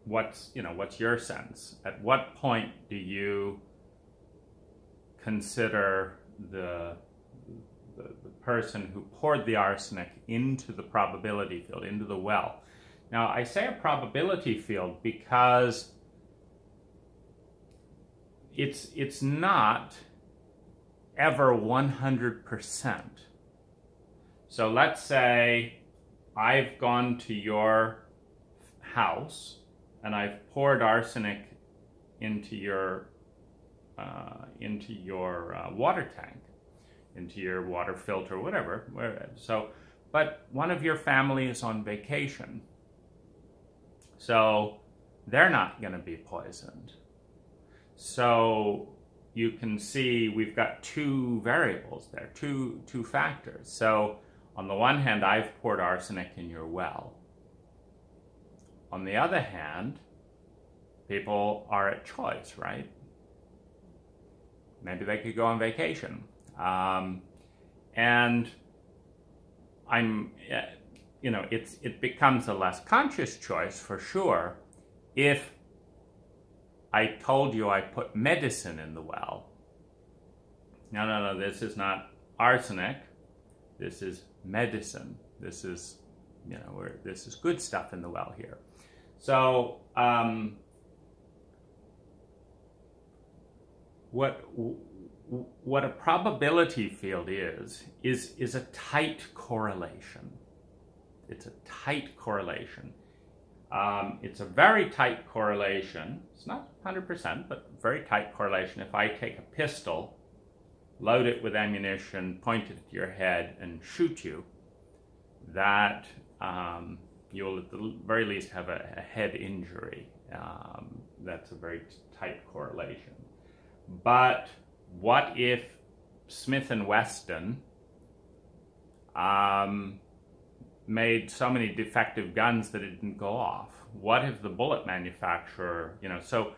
what's your sense? At what point do you consider the person who poured the arsenic into the probability field, into the well? Now, I say a probability field because it's not ever 100%. So let's say I've gone to your house and I've poured arsenic into your water tank, into your water filter, whatever. So, but one of your family is on vacation, so they're not going to be poisoned. So you can see we've got 2 variables there, two factors. So on the one hand, I've poured arsenic in your well. On the other hand, people are at choice, right? Maybe they could go on vacation. And I'm, you know, it becomes a less conscious choice for sure if I told you I put medicine in the well. No, this is not arsenic. This is medicine. This is, you know, this is good stuff in the well here. So, what a probability field is a tight correlation. It's a tight correlation. It's a very tight correlation. It's not 100%, but very tight correlation. If I take a pistol, load it with ammunition, point it at your head, and shoot you, that you'll at the very least have a head injury. That's a very tight correlation. But what if Smith & Wesson made so many defective guns that it didn't go off? What if the bullet manufacturer, you know, so,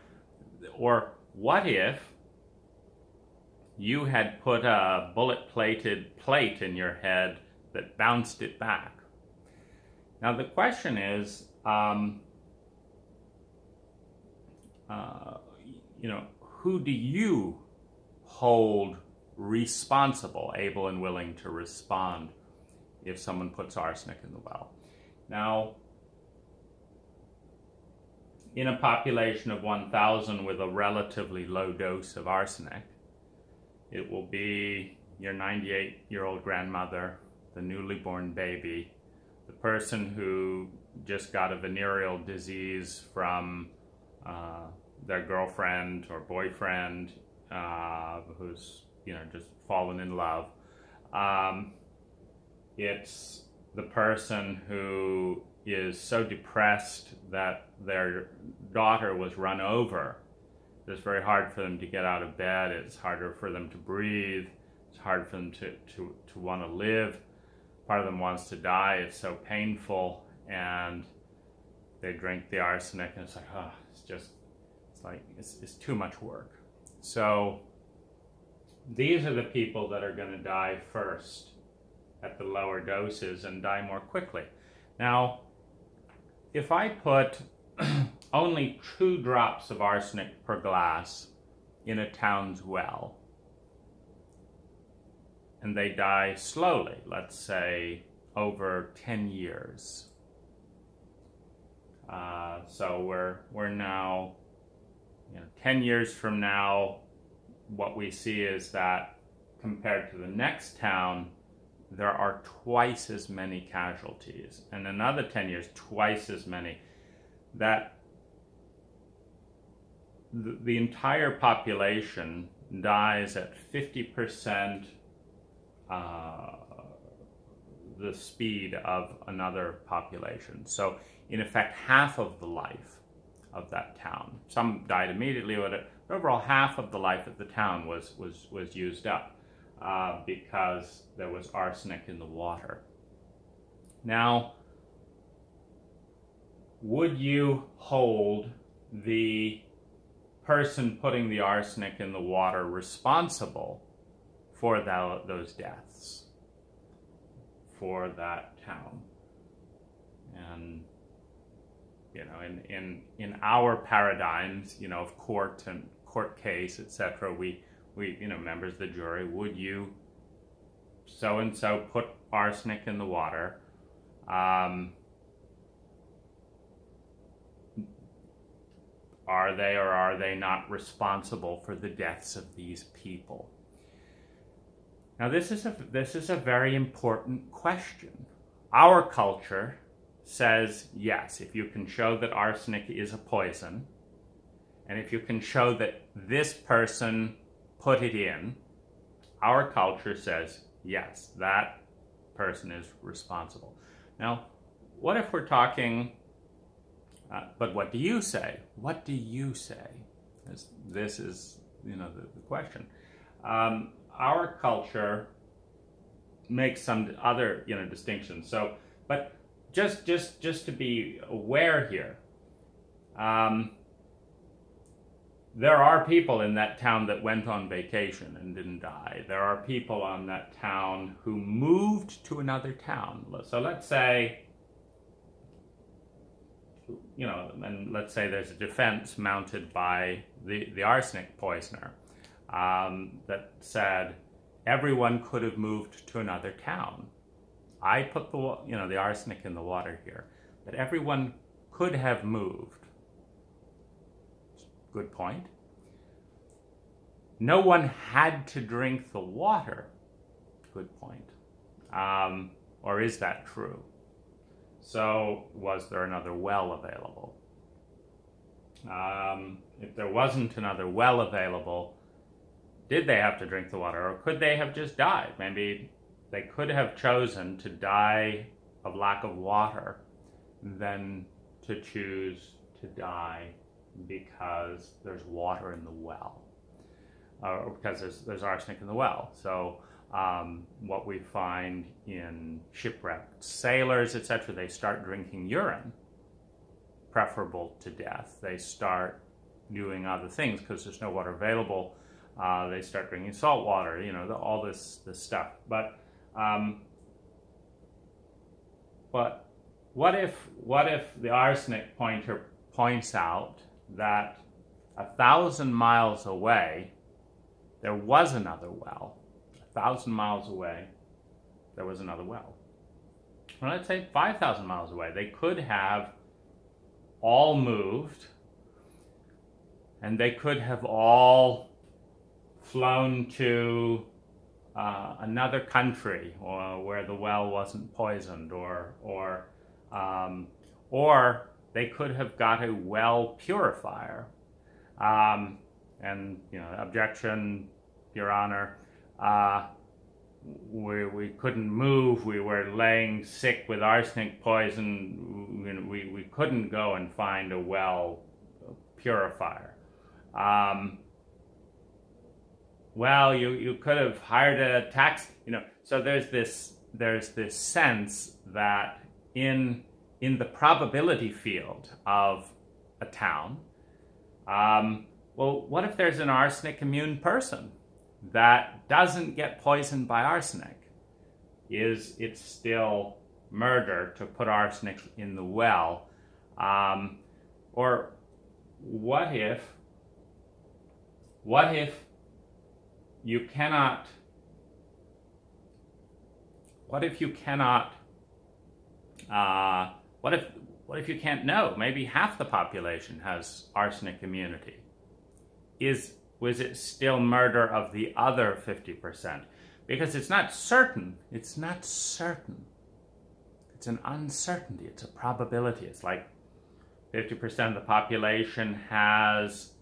or what if you had put a bullet-plated plate in your head that bounced it back? Now the question is, you know, who do you hold responsible, able and willing to respond if someone puts arsenic in the well? Now, in a population of 1,000 with a relatively low dose of arsenic, it will be your 98-year-old grandmother, the newly born baby, the person who just got a venereal disease from their girlfriend or boyfriend, who's, you know, just fallen in love. It's the person who is so depressed that their daughter was run over. It's very hard for them to get out of bed. It's harder for them to breathe. It's hard for them to want to live. Part of them wants to die. It's so painful, and they drink the arsenic, and it's like, oh, it's too much work. So these are the people that are going to die first at the lower doses and die more quickly. Now, if I put only 2 drops of arsenic per glass in a town's well, and they die slowly, let's say over 10 years. So we're now, you know, 10 years from now, what we see is that compared to the next town, there are twice as many casualties, and another 10 years, twice as many. That the entire population, dies at 50% the speed of another population. So in effect, half of the life of that town. Some died immediately, but overall half of the life of the town was used up because there was arsenic in the water. Now, would you hold the person putting the arsenic in the water responsible for those deaths for that town? And you know, in our paradigms, you know, of court and court case, etc., we you know, members of the jury, would you so and so put arsenic in the water? Are they or are they not responsible for the deaths of these people? Now, this is a very important question. Our culture says yes, if you can show that arsenic is a poison, and if you can show that this person put it in, our culture says yes, that person is responsible. Now, what if we're talking, but what do you say? What do you say? This is, you know, the question. Our culture makes some other, you know, distinctions. So, but just to be aware here, there are people in that town that went on vacation and didn't die. There are people on that town who moved to another town. So let's say, you know, and let's say there's a defense mounted by the arsenic poisoner that said everyone could have moved to another town. I put the arsenic in the water here, but everyone could have moved. Good point. No one had to drink the water. Good point. Or is that true? So, was there another well available? If there wasn't another well available, did they have to drink the water, or could they have just died? Maybe they could have chosen to die of lack of water than to choose to die because there's water in the well, or because there's arsenic in the well. So what we find in shipwrecked sailors, etc., they start drinking urine, preferable to death. They start doing other things because there's no water available. They start drinking salt water, you know, all this stuff. But what if the arsenic pointer points out that 1,000 miles away there was another well? 1,000 miles away there was another well. Well, let's say 5,000 miles away. They could have all moved, and they could have all flown to another country, or where the well wasn't poisoned, or they could have got a well purifier. And you know, objection, Your Honor. We couldn't move. We were laying sick with arsenic poison. We couldn't go and find a well purifier. Well, you could have hired a tax. You know, so there's this sense that in the probability field of a town, well, what if there's an arsenic immune person that doesn't get poisoned by arsenic? Is it still murder to put arsenic in the well? Or what if you cannot, what if you can't know? Maybe half the population has arsenic immunity. Was it still murder of the other 50%? Because it's not certain. It's not certain. It's an uncertainty. It's a probability. It's like 50% of the population has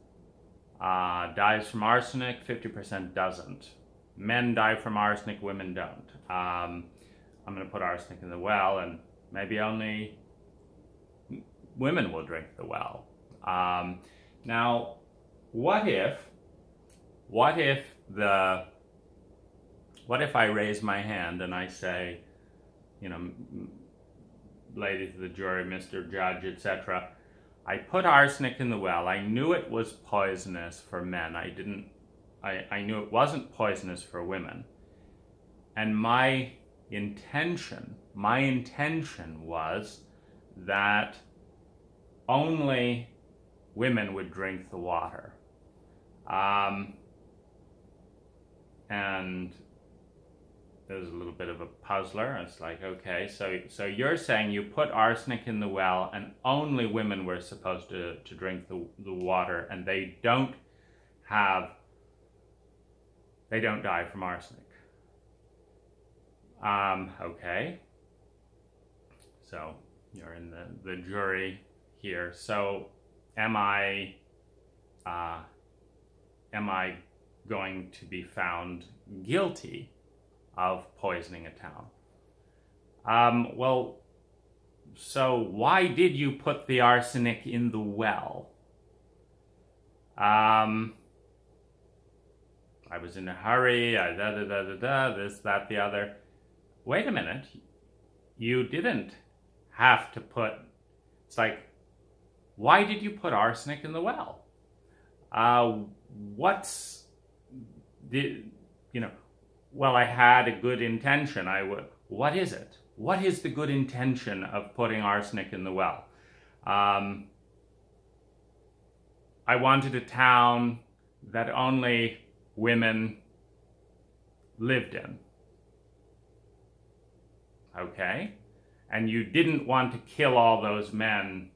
dies from arsenic, 50% doesn't. Men die from arsenic, women don't. I'm going to put arsenic in the well, and maybe only women will drink the well. Now, what if I raise my hand and I say, you know, ladies of the jury, Mr. Judge, etc., I put arsenic in the well. I knew it was poisonous for men. I knew it wasn't poisonous for women. And my intention was that only women would drink the water. And there's a little bit of a puzzler. It's like, okay, so you're saying you put arsenic in the well and only women were supposed to drink the water, and they don't die from arsenic. Okay. So you're in the jury here. So am I going to be found guilty of poisoning a town? Well, so why did you put the arsenic in the well? I was in a hurry, this, that, the other. Wait a minute. You didn't have to put, it's like, why did you put arsenic in the well? Well, I had a good intention. What is it? What is the good intention of putting arsenic in the well? I wanted a town that only women lived in. Okay? And you didn't want to kill all those men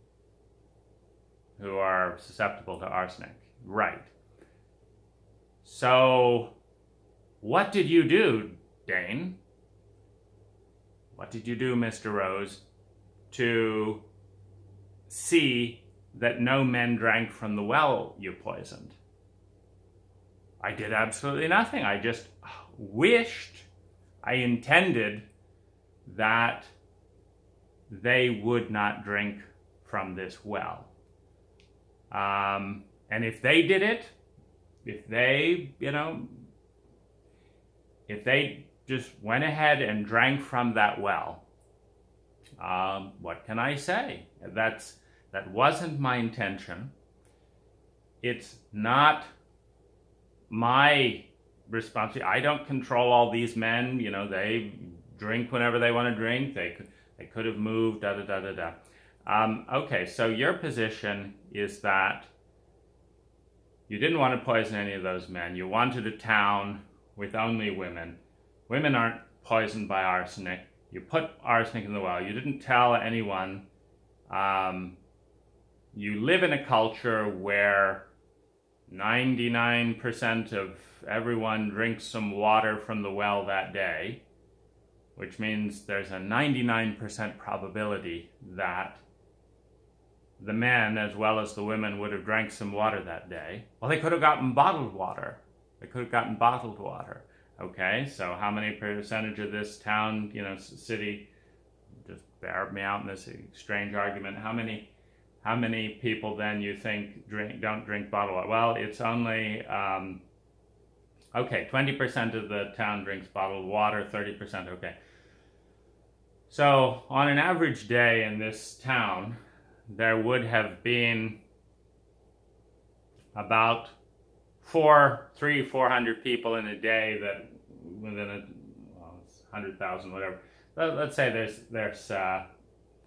who are susceptible to arsenic. Right. So, what did you do, Dane? What did you do, Mr. Rose, to see that no men drank from the well you poisoned? I did absolutely nothing. I just I intended that they would not drink from this well. And if they did it, if they just went ahead and drank from that well, what can I say? That wasn't my intention. It's not my responsibility. I don't control all these men. They drink whenever they want to drink. They could have moved, okay, so your position is that you didn't want to poison any of those men. You wanted a town with only women. Women aren't poisoned by arsenic. You put arsenic in the well. You didn't tell anyone. You live in a culture where 99% of everyone drinks some water from the well that day, which means there's a 99% probability that the men as well as the women would have drank some water that day. Well, they could have gotten bottled water. Okay, so how many percentage of this town, city, just bear me out in this strange argument, how many people then you think don't drink bottled water? Well, it's only, 20% of the town drinks bottled water, 30%, okay. So on an average day in this town, there would have been about 400 people in a day that within 100,000, whatever. Let's say there's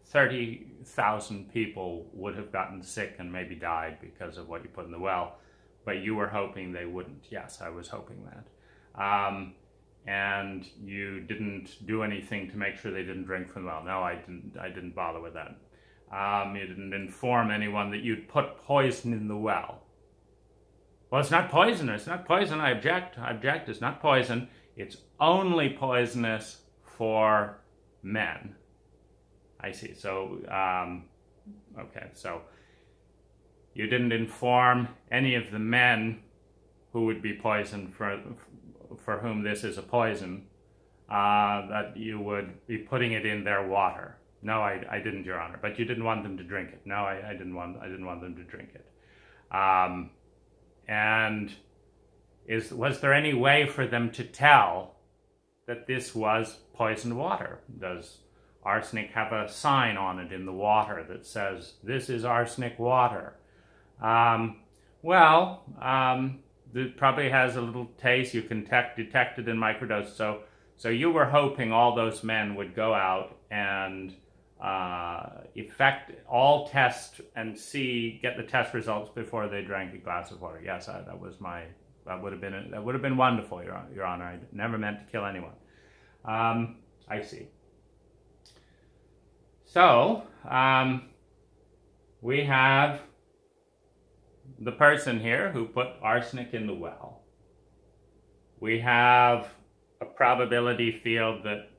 30,000 people would have gotten sick and maybe died because of what you put in the well, but you were hoping they wouldn't. Yes, I was hoping that. And you didn't do anything to make sure they didn't drink from the well. No, I didn't bother with that. You didn't inform anyone that you'd put poison in the well. Well, it's not poison. It's not poison. I object. It's not poison. It's only poisonous for men. I see. So, okay. So You didn't inform any of the men who would be poisoned, for whom this is a poison, that you would be putting it in their water. No, I didn't, Your Honor. But you didn't want them to drink it. No, I didn't want them to drink it. And was there any way for them to tell that this was poisoned water? Does arsenic have a sign on it in the water that says, this is arsenic water? It probably has a little taste. You can detect it in microdose. So you were hoping all those men would go out and effect all tests and get the test results before they drank a glass of water. Yes, that would have been wonderful, Your Honor. I never meant to kill anyone. I see. So we have the person here who put arsenic in the well. We have a probability field that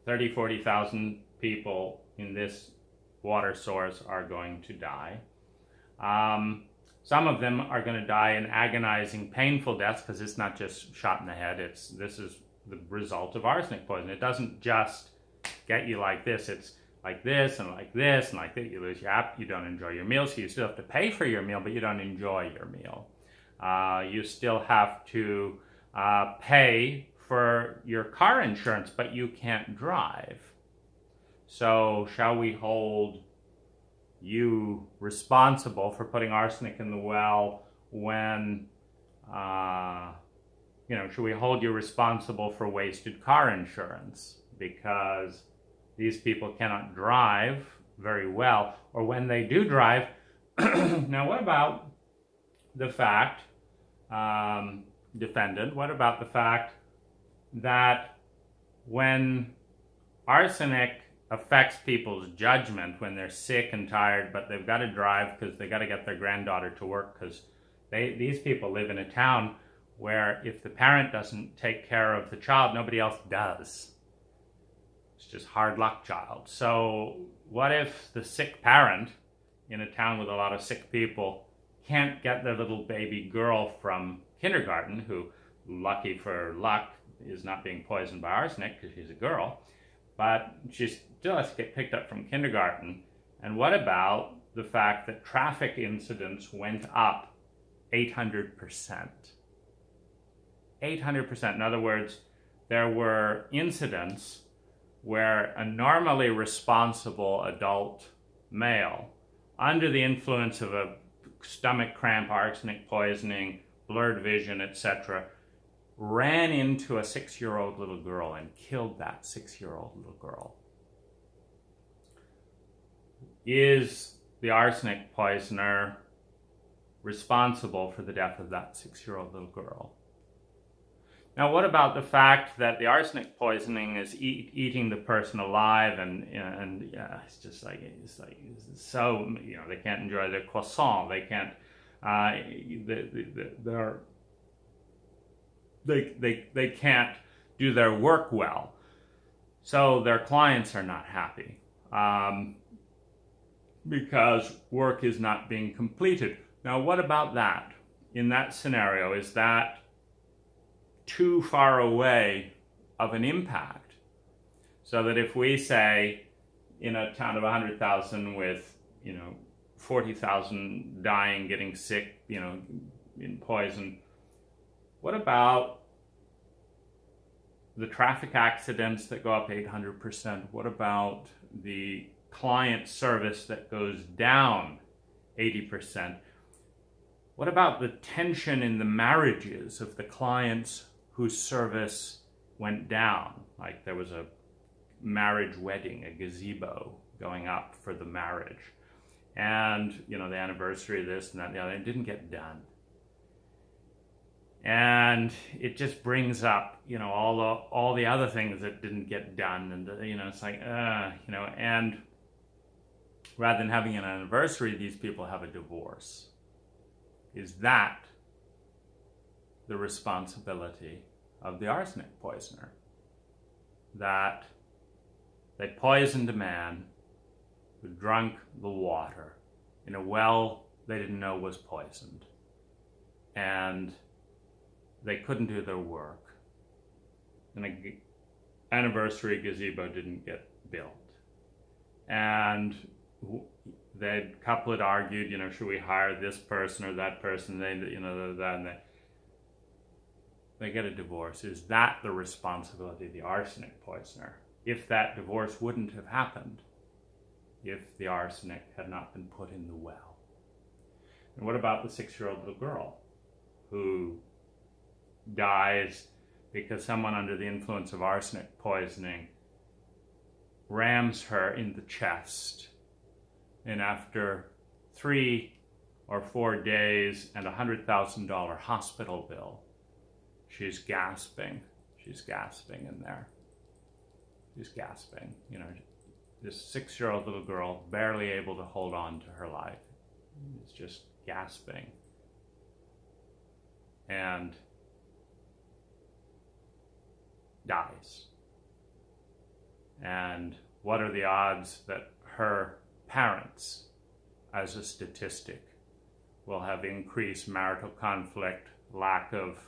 30,000, 40,000 people in this water source are going to die. Some of them are going to die in agonizing, painful deaths, because it's not just shot in the head. This is the result of arsenic poison. It doesn't just get you like this. It's like this and like this and like that. You lose your appetite. You don't enjoy your meal, so you still have to pay for your meal, but you don't enjoy your meal. You still have to pay for your car insurance, but you can't drive. So shall we hold you responsible for putting arsenic in the well when, should we hold you responsible for wasted car insurance because these people cannot drive very well, or when they do drive? Now, what about the fact, defendant, what about the fact that when arsenic affects people's judgment when they're sick and tired, but they've got to drive because they got to get their granddaughter to work, because these people live in a town where if the parent doesn't take care of the child, nobody else does. It's just hard luck child. So what if the sick parent in a town with a lot of sick people can't get their little baby girl from kindergarten, who, lucky for luck, is not being poisoned by arsenic because she's a girl, but she still has to get picked up from kindergarten? And what about the fact that traffic incidents went up 800%? 800%. In other words, there were incidents where a normally responsible adult male, under the influence of a stomach cramp, arsenic poisoning, blurred vision, etc., ran into a 6-year-old little girl and killed that 6-year-old little girl. Is the arsenic poisoner responsible for the death of that 6-year-old little girl? Now, what about the fact that the arsenic poisoning is eating the person alive, and it's just like so, they can't enjoy their croissant, they can't, they can't do their work well, so their clients are not happy because work is not being completed. Now, what about that? In that scenario, is that too far away of an impact? So that if we say in a town of 100,000 with 40,000 dying, getting sick, in poison, what about the traffic accidents that go up 800%? What about the client service that goes down 80%? What about the tension in the marriages of the clients whose service went down? Like there was a marriage wedding, a gazebo going up for the marriage, and the anniversary of this and that and the other, it didn't get done. And it just brings up, all the other things that didn't get done, and it's like, and rather than having an anniversary, these people have a divorce. Is that the responsibility of the arsenic poisoner? That they poisoned a man who drank the water in a well they didn't know was poisoned. And they couldn't do their work. And an anniversary gazebo didn't get built. And the couple had argued, should we hire this person or that person? They get a divorce. Is that the responsibility of the arsenic poisoner? If that divorce wouldn't have happened, if the arsenic had not been put in the well. And what about the 6-year-old little girl who dies because someone under the influence of arsenic poisoning rams her in the chest, and after 3 or 4 days and a $100,000 hospital bill, she's gasping in there. She's gasping, this 6-year-old little girl barely able to hold on to her life is just gasping and dies. And what are the odds that her parents, as a statistic, will have increased marital conflict, lack of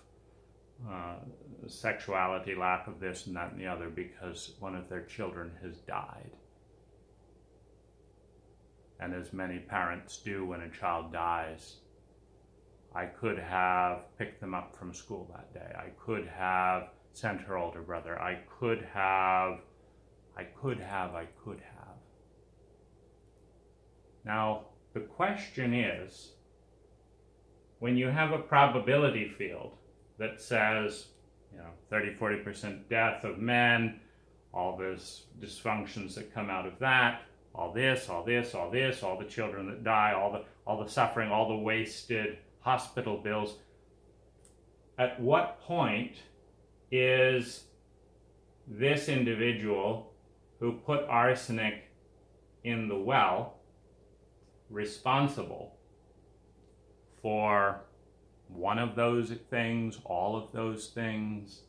sexuality, lack of this and that and the other, because one of their children has died? And as many parents do when a child dies, I could have picked them up from school that day. I could have sent her older brother. I could have. Now, the question is, when you have a probability field that says, 30-40% death of men, all this dysfunctions that come out of that, all this, all the children that die, all the suffering, all the wasted hospital bills, at what point is this individual who put arsenic in the well responsible for one of those things, all of those things,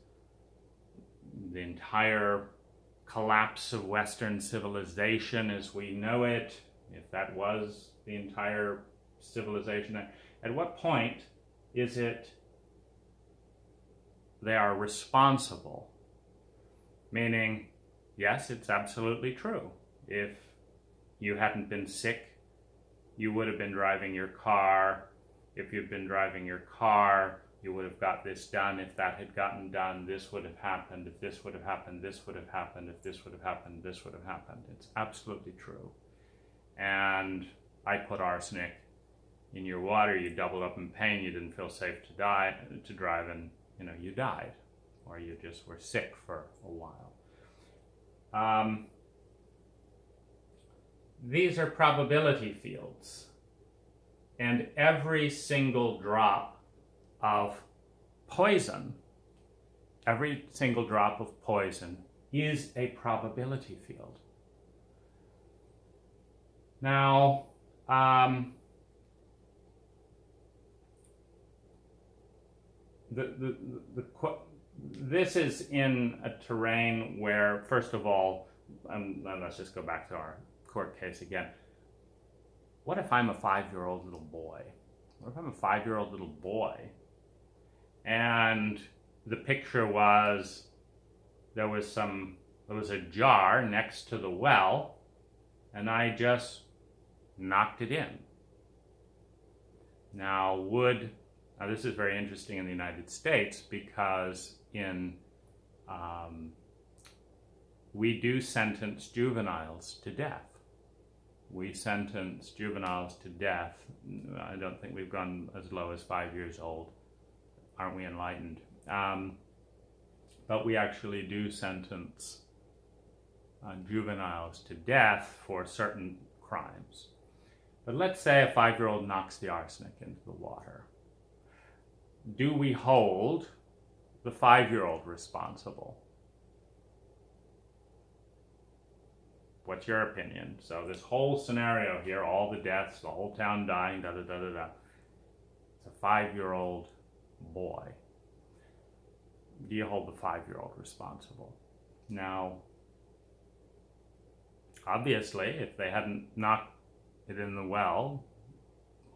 the entire collapse of Western civilization as we know it, if that was the entire civilization? At what point is it they are responsible? Meaning, yes, it's absolutely true. If you hadn't been sick, you would have been driving your car. If you'd been driving your car, you would have got this done. If that had gotten done, this would have happened. If this would have happened, this would have happened. If this would have happened, this would have happened. It's absolutely true. And I put arsenic in your water, you doubled up in pain, you didn't feel safe to drive, and you died, or you just were sick for a while. These are probability fields, and every single drop of poison, is a probability field. Now, this is in a terrain where, first of all, and let's just go back to our court case again. What if I'm a 5-year-old little boy? What if I'm a 5-year-old little boy and the picture was there was a jar next to the well and I just knocked it in? Now this is very interesting in the United States, because we do sentence juveniles to death. We sentence juveniles to death. I don't think we've gone as low as 5 years old. Aren't we enlightened? But we actually do sentence juveniles to death for certain crimes. But let's say a 5-year-old knocks the arsenic into the water. Do we hold the 5-year-old responsible? What's your opinion? So this whole scenario here, all the deaths, the whole town dying, da-da-da-da-da. It's a 5-year-old boy. Do you hold the 5-year-old responsible? Now, obviously, if they hadn't knocked it in the well,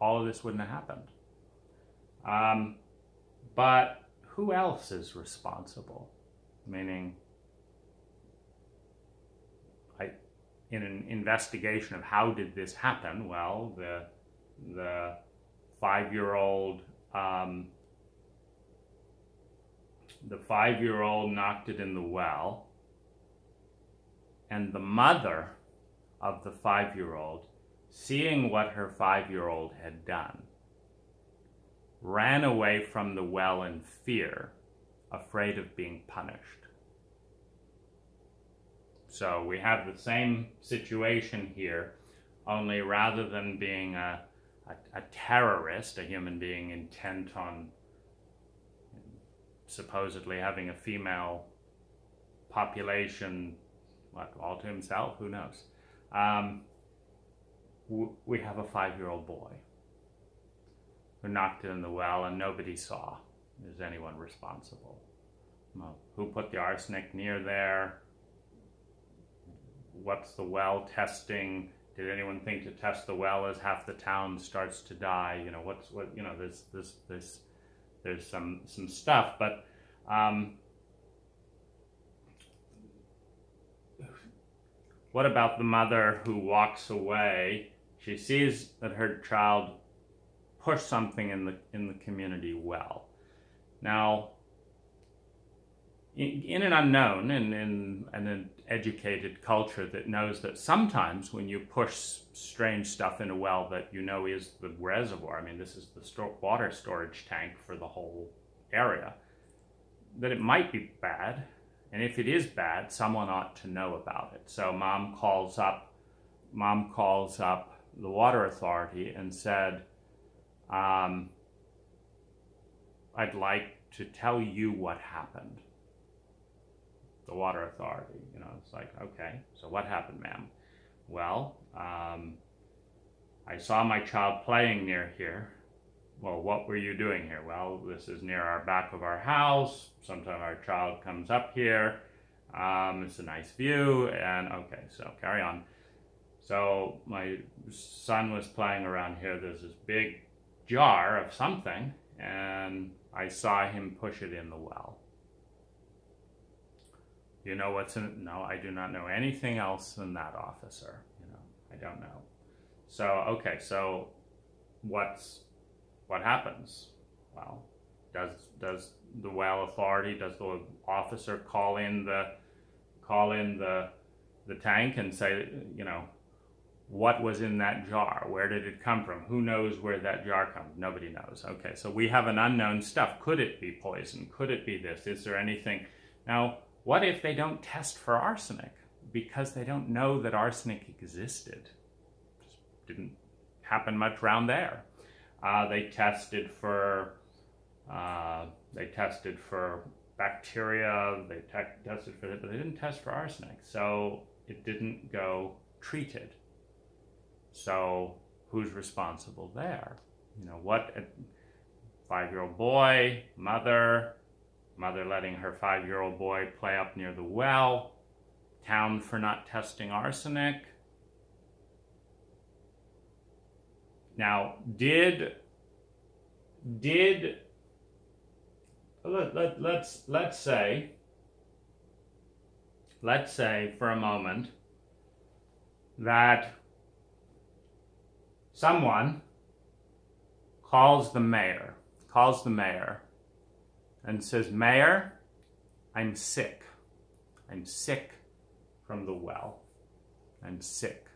all of this wouldn't have happened. But who else is responsible? Meaning, in an investigation of how did this happen, well, the 5-year-old knocked it in the well, and the mother of the 5-year-old, seeing what her 5-year-old had done, ran away from the well in fear, afraid of being punished. So we have the same situation here, only rather than being a terrorist, a human being intent on supposedly having a female population, what, all to himself, who knows? We have a 5-year-old boy who knocked it in the well and nobody saw. Is anyone responsible? Well, who put the arsenic near there? What's the well testing? Did anyone think to test the well as half the town starts to die? You know, there's some stuff, but what about the mother who walks away? She sees that her child pushed something in the community well. Now, in an unknown and in an educated culture that knows that sometimes when you push strange stuff in a well that you know is the reservoir, I mean, this is the water storage tank for the whole area, that it might be bad. And if it is bad, someone ought to know about it. So mom calls up the water authority and said, I'd like to tell you what happened. The water authority, you know, it's like, okay, so what happened, ma'am? Well, I saw my child playing near here. Well, what were you doing here? Well, this is near our back of our house. Sometimes our child comes up here. It's a nice view, and okay, so carry on. So my son was playing around here. There's this big jar of something, and I saw him push it in the well. You know what's in it? No, I do not know anything else than that, officer. You know, I don't know. So, okay, so what happens? Well, does the well authority, does the officer call in the tank and say, you know, what was in that jar? Where did it come from? Who knows where that jar comes? Nobody knows. Okay, so we have an unknown stuff. Could it be poison? Could it be this? Is there anything? Now, what if they don't test for arsenic because they don't know that arsenic existed? Just didn't happen much around there. They tested for bacteria. They tested for it, but they didn't test for arsenic, so it didn't go treated. So who's responsible there? You know, what a 5-year-old boy, mother letting her 5-year-old boy play up near the well, town for not testing arsenic. Now, let's say for a moment that someone calls the mayor and says, "Mayor, I'm sick. I'm sick from the well. I'm sick.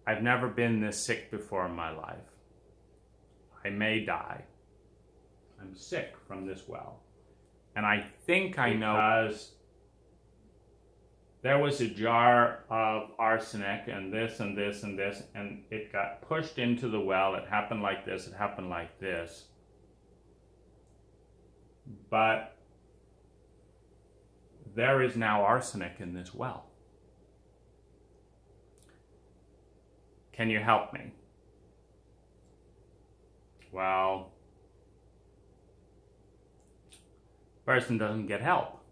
I've never been this sick before in my life. I may die. I'm sick from this well. And I think I know because there was a jar of arsenic and this and this and this, and it got pushed into the well. It happened like this. It happened like this. But there is now arsenic in this well. Can you help me?" Well, person doesn't get help.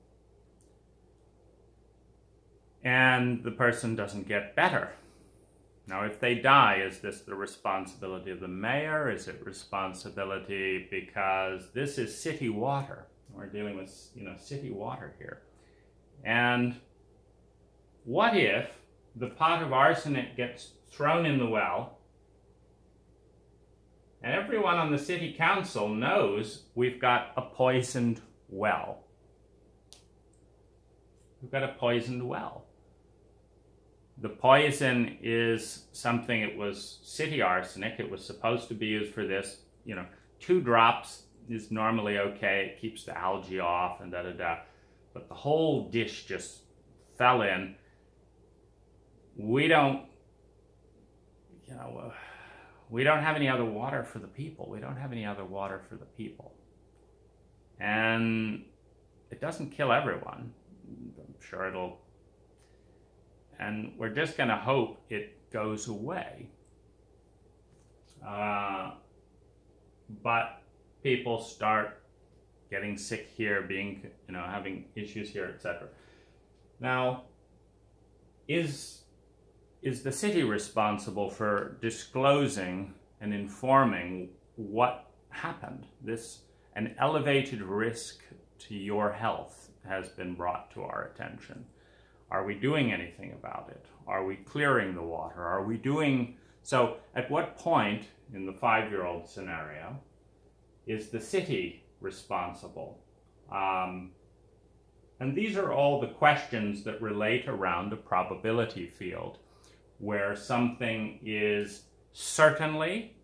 And the person doesn't get better. Now, if they die, is this the responsibility of the mayor? Is it responsibility because this is city water? We're dealing with, city water here. And what if the pot of arsenic gets thrown in the well and everyone on the city council knows we've got a poisoned well? We've got a poisoned well. The poison is something, it was city arsenic. It was supposed to be used for this. 2 drops is normally okay. It keeps the algae off and da-da-da. But the whole dish just fell in. We don't have any other water for the people. We don't have any other water for the people. And it doesn't kill everyone. I'm sure it'll, and we're just going to hope it goes away. But people start getting sick here, having issues here, etc. Now, is the city responsible for disclosing and informing what happened? An elevated risk to your health has been brought to our attention. Are we doing anything about it? Are we clearing the water? Are we doing... So at what point in the 5-year-old scenario is the city responsible? And these are all the questions that relate around a probability field, where something is certainly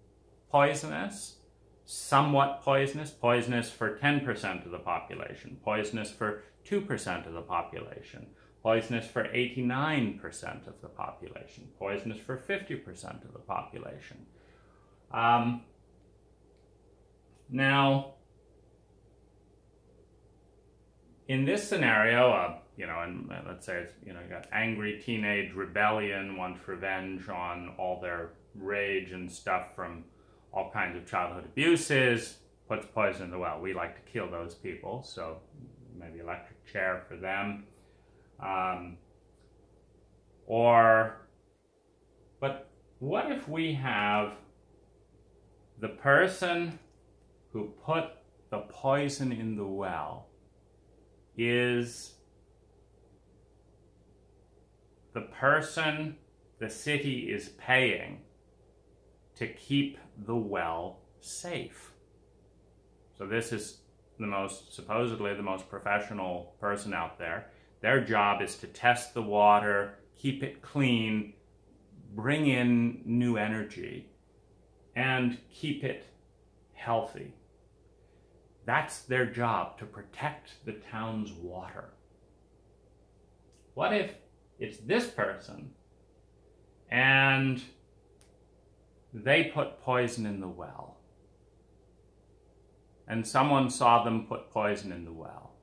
poisonous, somewhat poisonous, poisonous for 10% of the population, poisonous for 2% of the population, poisonous for 89% of the population, poisonous for 50% of the population. Now, in this scenario, and let's say, you got angry teenage rebellion, wants revenge on all their rage and stuff from all kinds of childhood abuses, puts poison in the well. We like to kill those people, so maybe electric chair for them. But what if we have the person who put the poison in the well is the person the city is paying to keep the well safe? So this is supposedly the most professional person out there. Their job is to test the water, keep it clean, bring in new energy, and keep it healthy. That's their job, to protect the town's water. What if it's this person and they put poison in the well, and someone saw them put poison in the well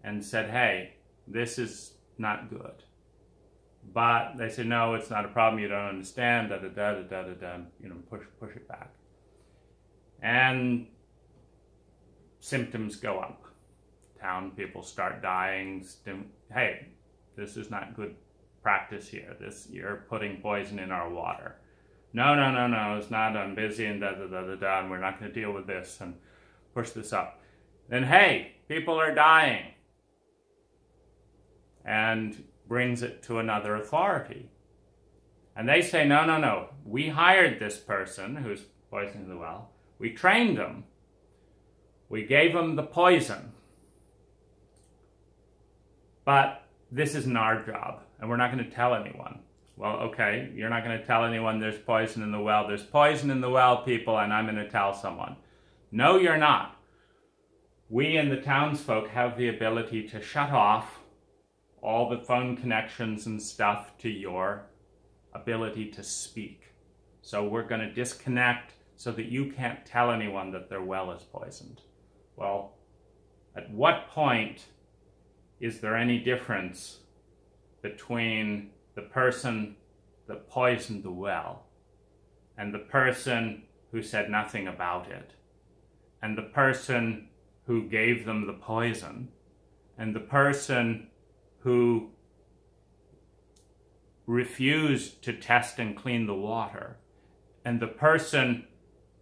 and said, hey, this is not good. But they say, no, it's not a problem, you don't understand, push it back. And symptoms go up. Town people start dying. Hey, this is not good practice here. You're putting poison in our water. No, it's not, I'm busy and and we're not going to deal with this and push this up. Then, hey, people are dying. And brings it to another authority. And they say, no, we hired this person who's poisoning the well. We trained them. We gave them the poison. But this isn't our job, and we're not going to tell anyone. Well, okay, you're not going to tell anyone there's poison in the well. There's poison in the well, people, and I'm going to tell someone. No, you're not. We and the townsfolk have the ability to shut off all the phone connections and stuff to your ability to speak. So we're going to disconnect so that you can't tell anyone that their well is poisoned. Well, at what point is there any difference between the person that poisoned the well and the person who said nothing about it, and the person who gave them the poison, and the person who refused to test and clean the water, and the person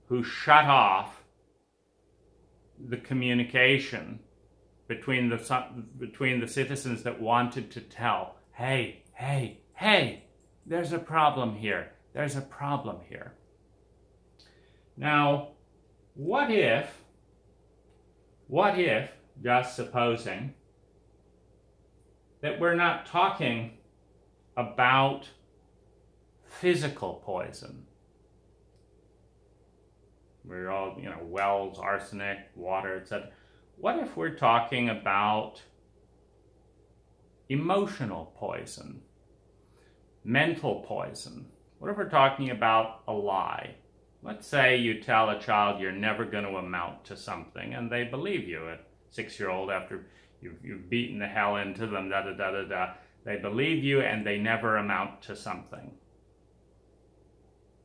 who shut off the communication between the citizens that wanted to tell, hey, hey, hey, there's a problem here, there's a problem here. Now, what if, just supposing, that we're not talking about physical poison? We're all, wells, arsenic, water, etc. What if we're talking about emotional poison, mental poison? What if we're talking about a lie? Let's say you tell a child you're never going to amount to something, and they believe you. A 6-year-old, after you've beaten the hell into them, they believe you, and they never amount to something.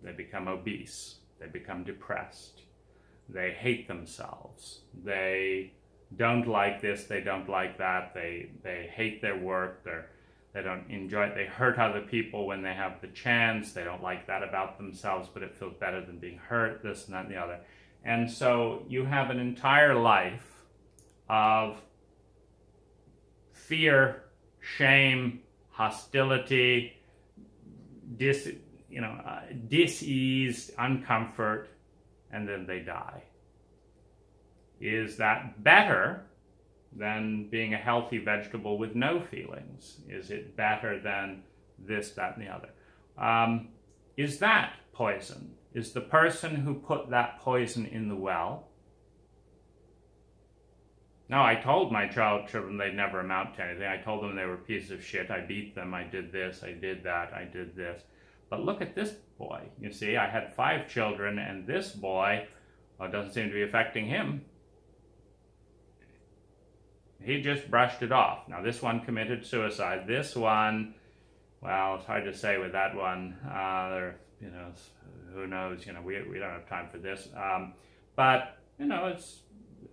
They become obese. They become depressed. They hate themselves. They don't like this. They don't like that. They hate their work. They don't enjoy it. They hurt other people when they have the chance. They don't like that about themselves, but it feels better than being hurt, this and that and the other. And so you have an entire life of fear, shame, hostility, dis-ease, uncomfort, and then they die. Is that better than being a healthy vegetable with no feelings? Is it better than this, that, and the other? Is that poison? Is the person who put that poison in the well? No, I told my children they'd never amount to anything. I told them they were pieces of shit. I beat them. I did this. I did that. I did this. But look at this boy. You see, I had 5 children, and this boy, well, it doesn't seem to be affecting him. He just brushed it off. Now, this one committed suicide. This one, well, it's hard to say with that one. Who knows? We don't have time for this. But it's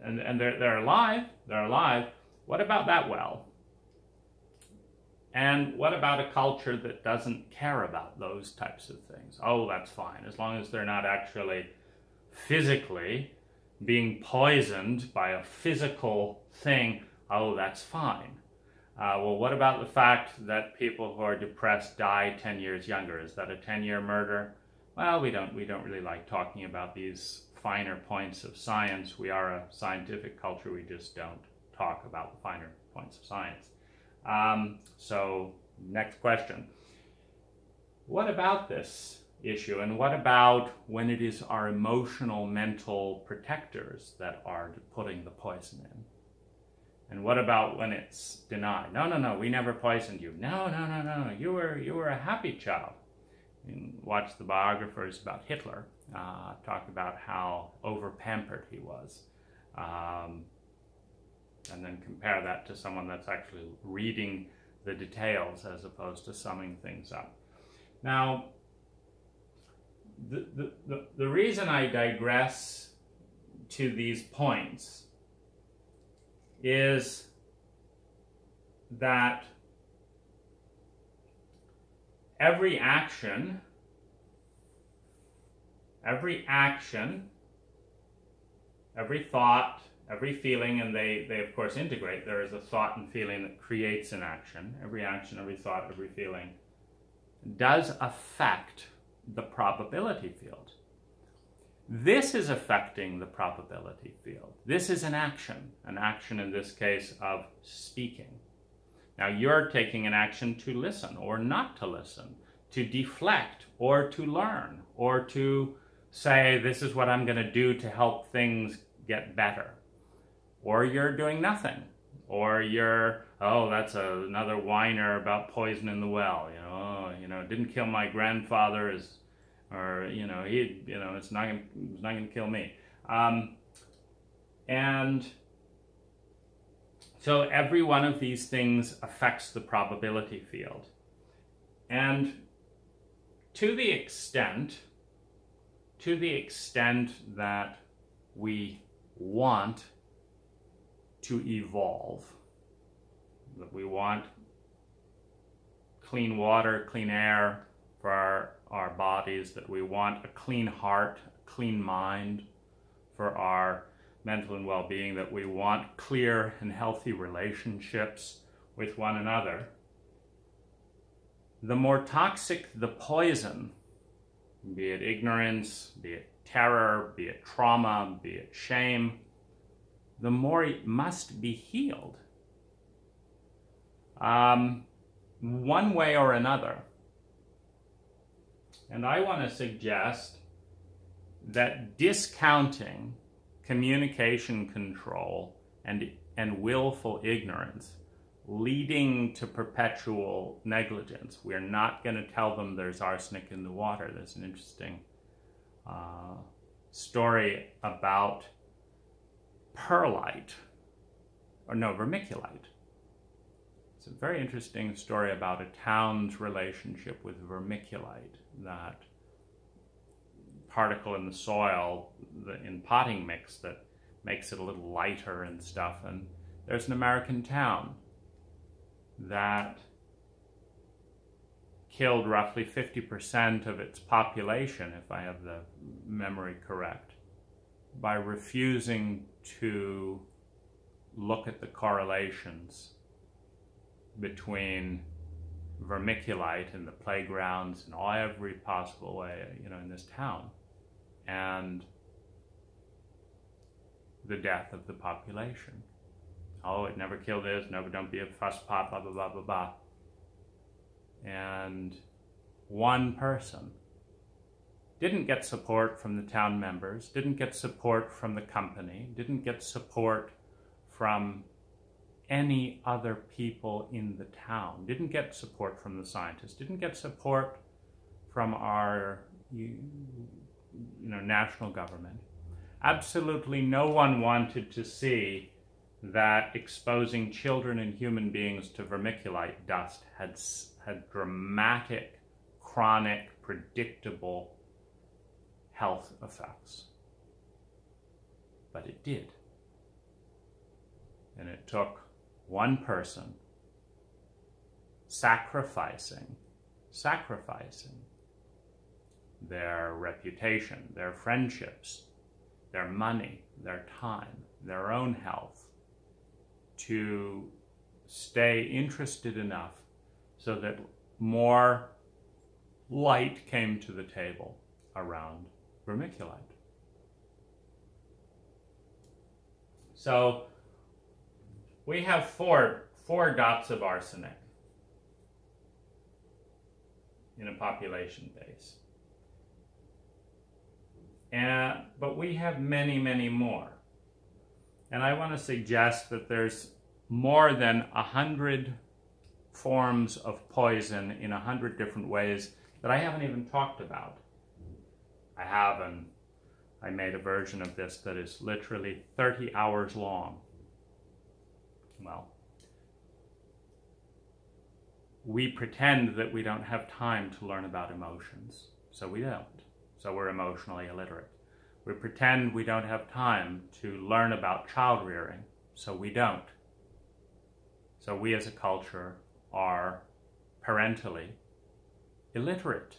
and they're alive. They're alive. What about that well? And what about a culture that doesn't care about those types of things? Oh, that's fine, as long as they're not actually physically being poisoned by a physical thing. Oh, that's fine. Well, what about the fact that people who are depressed die 10 years younger? Is that a 10-year murder? Well, we don't really like talking about these finer points of science. We are a scientific culture. We just don't talk about the finer points of science. So, next question. What about this issue? And what about when it is our emotional, mental protectors that are putting the poison in? And what about when it's denied? No, we never poisoned you. No, you were a happy child. And watch the biographers about Hitler, talk about how over-pampered he was. And then compare that to someone that's actually reading the details as opposed to summing things up. Now, the reason I digress to these points is that every action, every thought, every feeling, and they of course integrate. There is a thought and feeling that creates an action. Every action, every thought, every feeling does affect the probability field. This is affecting the probability field. This is an action in this case of speaking. Now you're taking an action to listen or not to listen, to deflect or to learn, or to say, this is what I'm going to do to help things get better. Or you're doing nothing. Or you're, oh, that's another whiner about poison in the well. It didn't kill my grandfather, it's not going to kill me. And so every one of these things affects the probability field. And to the extent that we want to evolve, that we want clean water, clean air for our bodies, that we want a clean heart, a clean mind for our mental and well-being, that we want clear and healthy relationships with one another, the more toxic the poison, be it ignorance, be it terror, be it trauma, be it shame, the more it must be healed. One way or another. And I want to suggest that discounting communication control and willful ignorance leading to perpetual negligence. We're not going to tell them there's arsenic in the water. There's an interesting story about perlite, or no, vermiculite. It's a very interesting story about a town's relationship with vermiculite, that particle in the soil, in potting mix, that makes it a little lighter and stuff. And there's an American town that killed roughly 50% of its population, if I have the memory correct, by refusing to look at the correlations between vermiculite in the playgrounds and every possible way, in this town, and the death of the population. Oh, it never killed this, no, don't be a fuss pot, blah, blah, blah, blah, blah. And one person didn't get support from the town members, didn't get support from the company, didn't get support from any other people in the town, didn't get support from the scientists, didn't get support from our national government. Absolutely no one wanted to see that exposing children and human beings to vermiculite dust had dramatic, chronic, predictable health effects. But it did. And it took one person sacrificing their reputation, their friendships, their money, their time, their own health, to stay interested enough so that more light came to the table around vermiculite. So we have four dots of arsenic in a population base. But we have many, many more. And I want to suggest that there's more than 100 forms of poison in 100 different ways that I haven't even talked about. I made a version of this that is literally 30 hours long. Well, we pretend that we don't have time to learn about emotions, so we don't. So we're emotionally illiterate. We pretend we don't have time to learn about child rearing, so we don't. So we as a culture are parentally illiterate.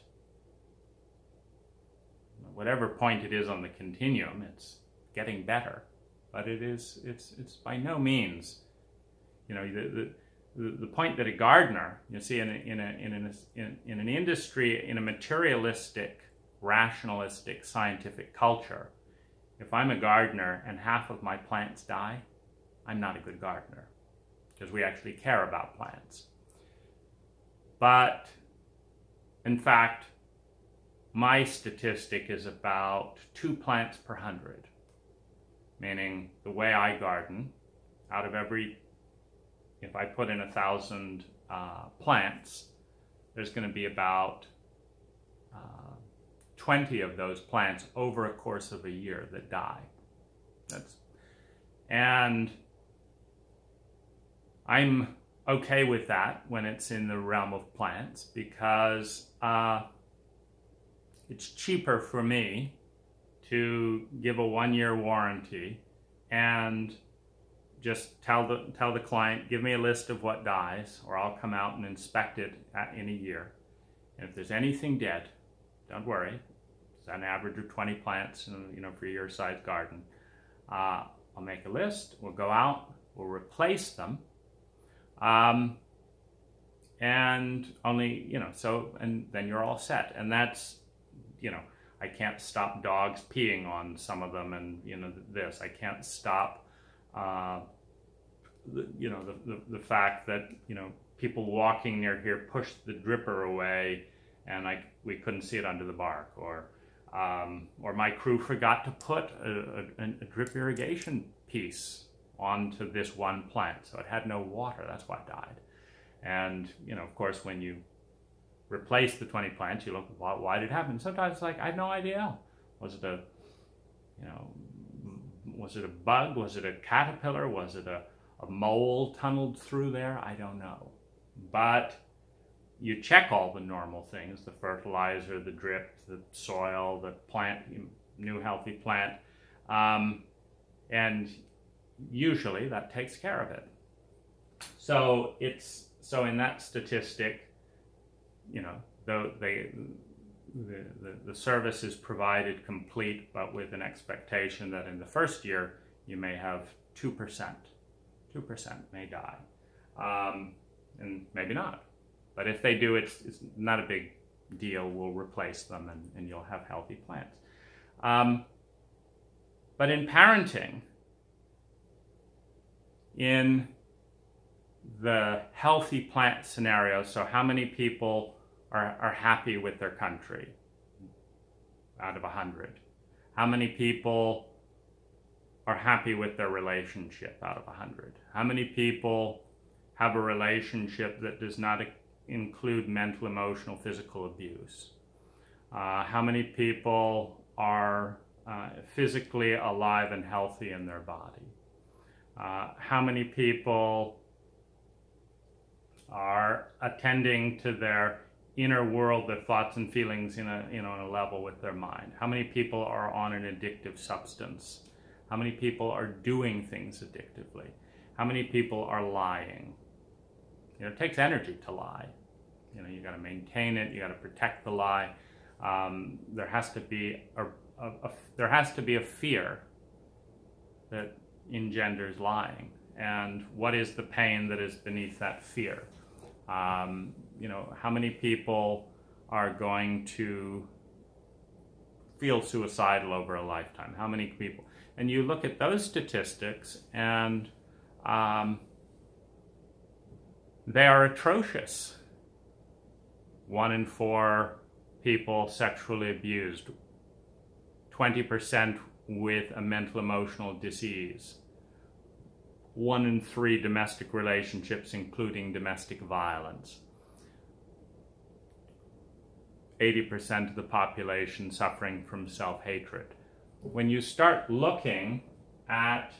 Whatever point it is on the continuum, it's getting better, but it's by no means, the point that a gardener, you see, in an industry, in a materialistic, rationalistic, scientific culture, if I'm a gardener and half of my plants die, I'm not a good gardener, because we actually care about plants. But in fact, my statistic is about 2 plants per 100, meaning the way I garden, out of every, if I put in 1,000 plants, there's going to be about 20 of those plants over a course of a year that die. And I'm okay with that when it's in the realm of plants, because it's cheaper for me to give a 1-year warranty and just tell the client, give me a list of what dies, or I'll come out and inspect it in a year. And if there's anything dead, don't worry. It's an average of 20 plants, for your size garden. I'll make a list. We'll go out. We'll replace them. And only, and then you're all set. And that's, I can't stop dogs peeing on some of them, and this. I can't stop, the fact that people walking near here pushed the dripper away, and we couldn't see it under the bark, or my crew forgot to put a drip irrigation piece onto this one plant, so it had no water. That's why it died. And of course, when you replace the 20 plants, you look, why did it happen? Sometimes it's like, I have no idea. Was it a bug? Was it a caterpillar? Was it a mole tunneled through there? I don't know. But you check all the normal things: the fertilizer, the drip, the soil, the plant, new healthy plant, and usually that takes care of it. So in that statistic, the service is provided complete, but with an expectation that in the first year you may have 2% may die, and maybe not. But if they do, it's not a big deal. We'll replace them, and you'll have healthy plants. But in parenting, in the healthy plant scenario, so how many people are happy with their country out of 100? How many people are happy with their relationship out of 100? How many people have a relationship that does not include mental, emotional, physical abuse? How many people are physically alive and healthy in their body? How many people are attending to their inner world, their thoughts and feelings on a level with their mind? How many people are on an addictive substance? How many people are doing things addictively? How many people are lying? It takes energy to lie. You got to maintain it. You got to protect the lie. There has to be a fear that engenders lying. And what is the pain that is beneath that fear? How many people are going to feel suicidal over a lifetime? How many people? And you look at those statistics, and they are atrocious. 1 in 4 people sexually abused, 20% with a mental emotional disease, 1 in 3 domestic relationships, including domestic violence, 80% of the population suffering from self-hatred. When you start looking at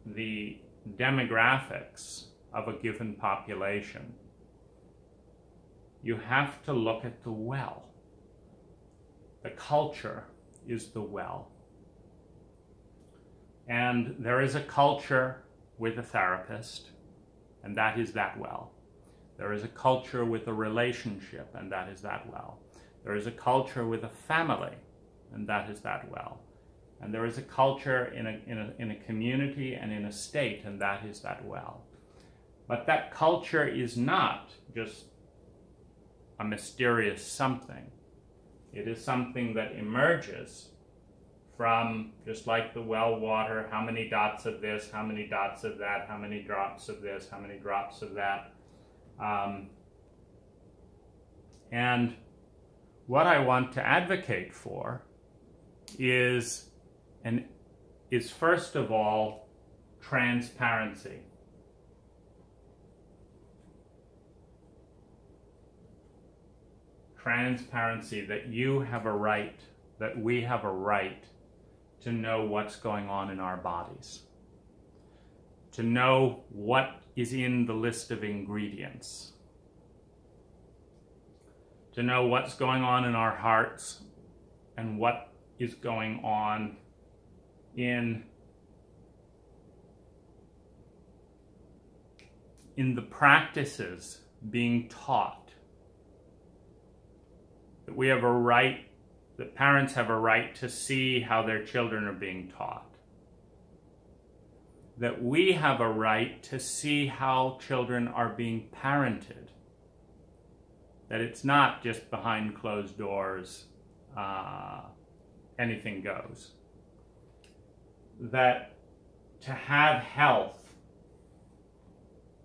the demographics of a given population, you have to look at the well. The culture is the well. And there is a culture with a therapist, and that is that well. There is a culture with a relationship, and that is that well. There is a culture with a family, and that is that well. And there is a culture in a community and in a state, and that is that well. But that culture is not just a mysterious something. It is something that emerges from, just like the well water, how many dots of this, how many dots of that, how many drops of this, how many drops of that. And what I want to advocate for is first of all, transparency. Transparency, that you have a right, that we have a right to know what's going on in our bodies, to know what is in the list of ingredients, to know what's going on in our hearts and what is going on in in the practices being taught, that we have a right, that parents have a right to see how their children are being taught, that we have a right to see how children are being parented, that it's not just behind closed doors, anything goes, that to have health,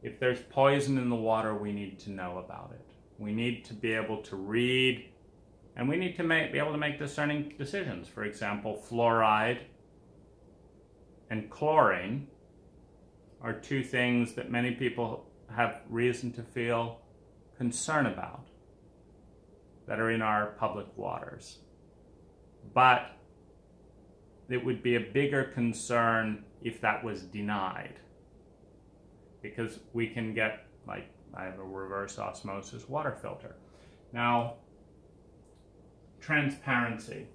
if there's poison in the water, we need to know about it. We need to be able to read, and we need to be able to make discerning decisions. For example, fluoride and chlorine are two things that many people have reason to feel concern about that are in our public waters. But it would be a bigger concern if that was denied, because we can get, like, I have a reverse osmosis water filter. Now, transparency,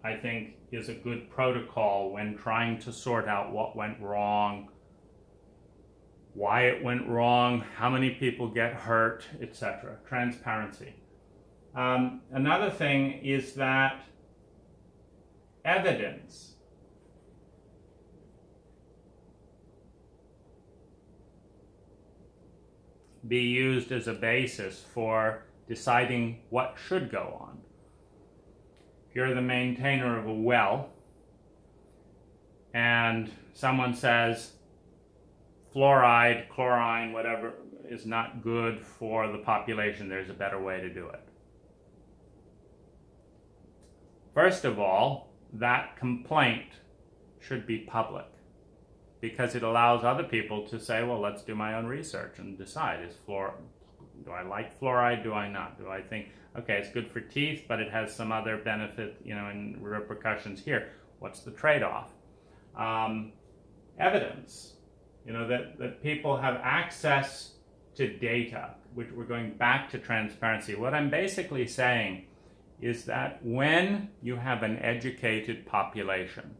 I think, is a good protocol when trying to sort out what went wrong, why it went wrong, how many people get hurt, etc. Transparency. Another thing is that evidence be used as a basis for deciding what should go on. If you're the maintainer of a well and someone says fluoride, chlorine, whatever, is not good for the population, there's a better way to do it. First of all, that complaint should be public, because it allows other people to say, well, let's do my own research and decide, do I like fluoride, do I not? Do I think, okay, it's good for teeth, but it has some other benefit, and repercussions here. What's the trade-off? Evidence, that people have access to data, which we're going back to transparency. What I'm basically saying is that when you have an educated population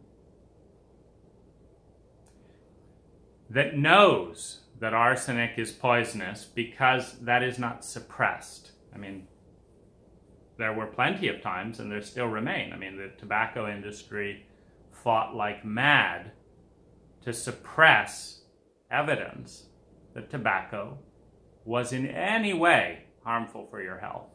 that knows that arsenic is poisonous because that is not suppressed. I mean, there were plenty of times, and there still remain. I mean, the tobacco industry fought like mad to suppress evidence that tobacco was in any way harmful for your health.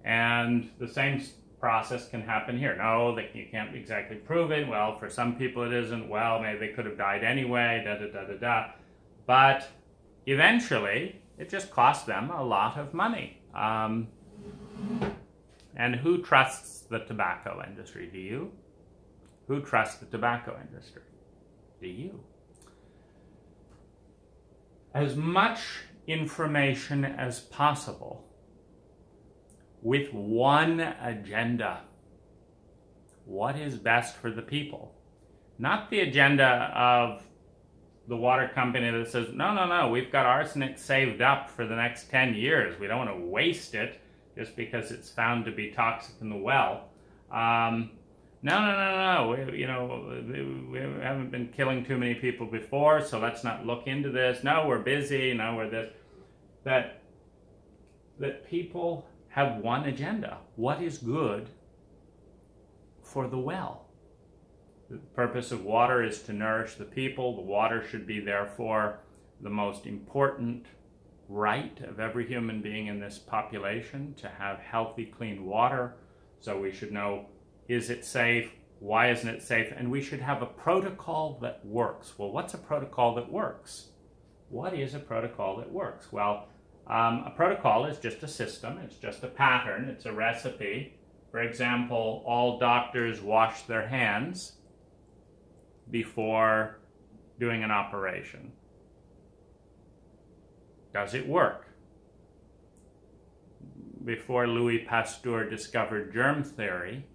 And the same process can happen here. No, that you can't exactly prove it. Well, for some people it isn't. Well, maybe they could have died anyway, da-da-da-da-da. But eventually, it just cost them a lot of money. And who trusts the tobacco industry? Do you? Who trusts the tobacco industry? Do you? As much information as possible with one agenda. What is best for the people? Not the agenda of the water company that says, no, we've got arsenic saved up for the next 10 years. We don't want to waste it just because it's found to be toxic in the well. No. We haven't been killing too many people before, so let's not look into this. No, we're busy. No, we're this. That people have one agenda. What is good for the well? The purpose of water is to nourish the people. The water should be, therefore, the most important right of every human being in this population, to have healthy, clean water. So we should know, is it safe? Why isn't it safe? And we should have a protocol that works. Well, what's a protocol that works? What is a protocol that works? Well, a protocol is just a system. It's just a pattern. It's a recipe. For example, all doctors wash their hands before doing an operation. Does it work? Before Louis Pasteur discovered germ theory,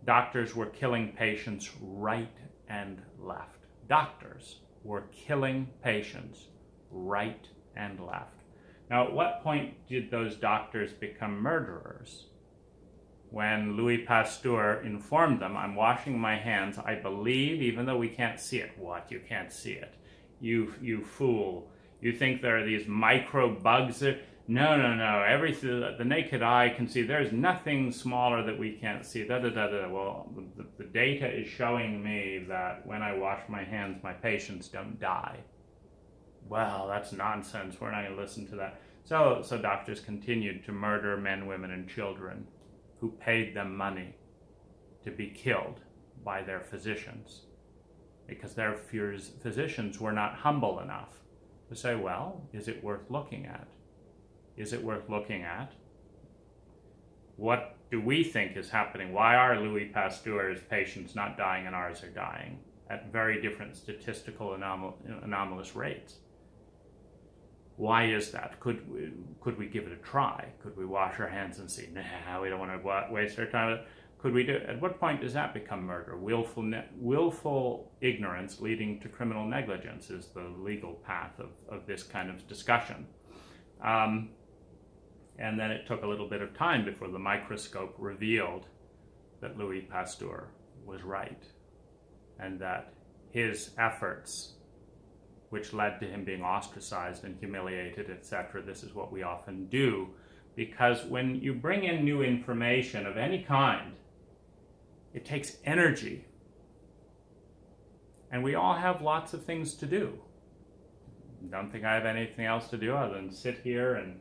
doctors were killing patients right and left. Doctors were killing patients right and left. Now, at what point did those doctors become murderers? when Louis Pasteur informed them, I'm washing my hands, I believe, even though we can't see it. What? You can't see it. You fool. You think there are these micro bugs there? No. Everything, the naked eye can see. There's nothing smaller that we can't see. Well, the data is showing me that when I wash my hands, my patients don't die. Well, that's nonsense. We're not going to listen to that. So doctors continued to murder men, women, and children who paid them money to be killed by their physicians, because their physicians were not humble enough to say, well, is it worth looking at? Is it worth looking at? What do we think is happening? Why are Louis Pasteur's patients not dying and ours are dying at very different statistical anomalous rates? Why is that? Could we give it a try? Could we wash our hands and see, nah, we don't want to waste our time? Could we do it? At what point does that become murder? Willful ignorance leading to criminal negligence is the legal path of this kind of discussion. And then it took a little bit of time before the microscope revealed that Louis Pasteur was right, and that his efforts, which led to him being ostracized and humiliated, etc. This is what we often do, because when you bring in new information of any kind, it takes energy. And we all have lots of things to do. Don't think I have anything else to do other than sit here and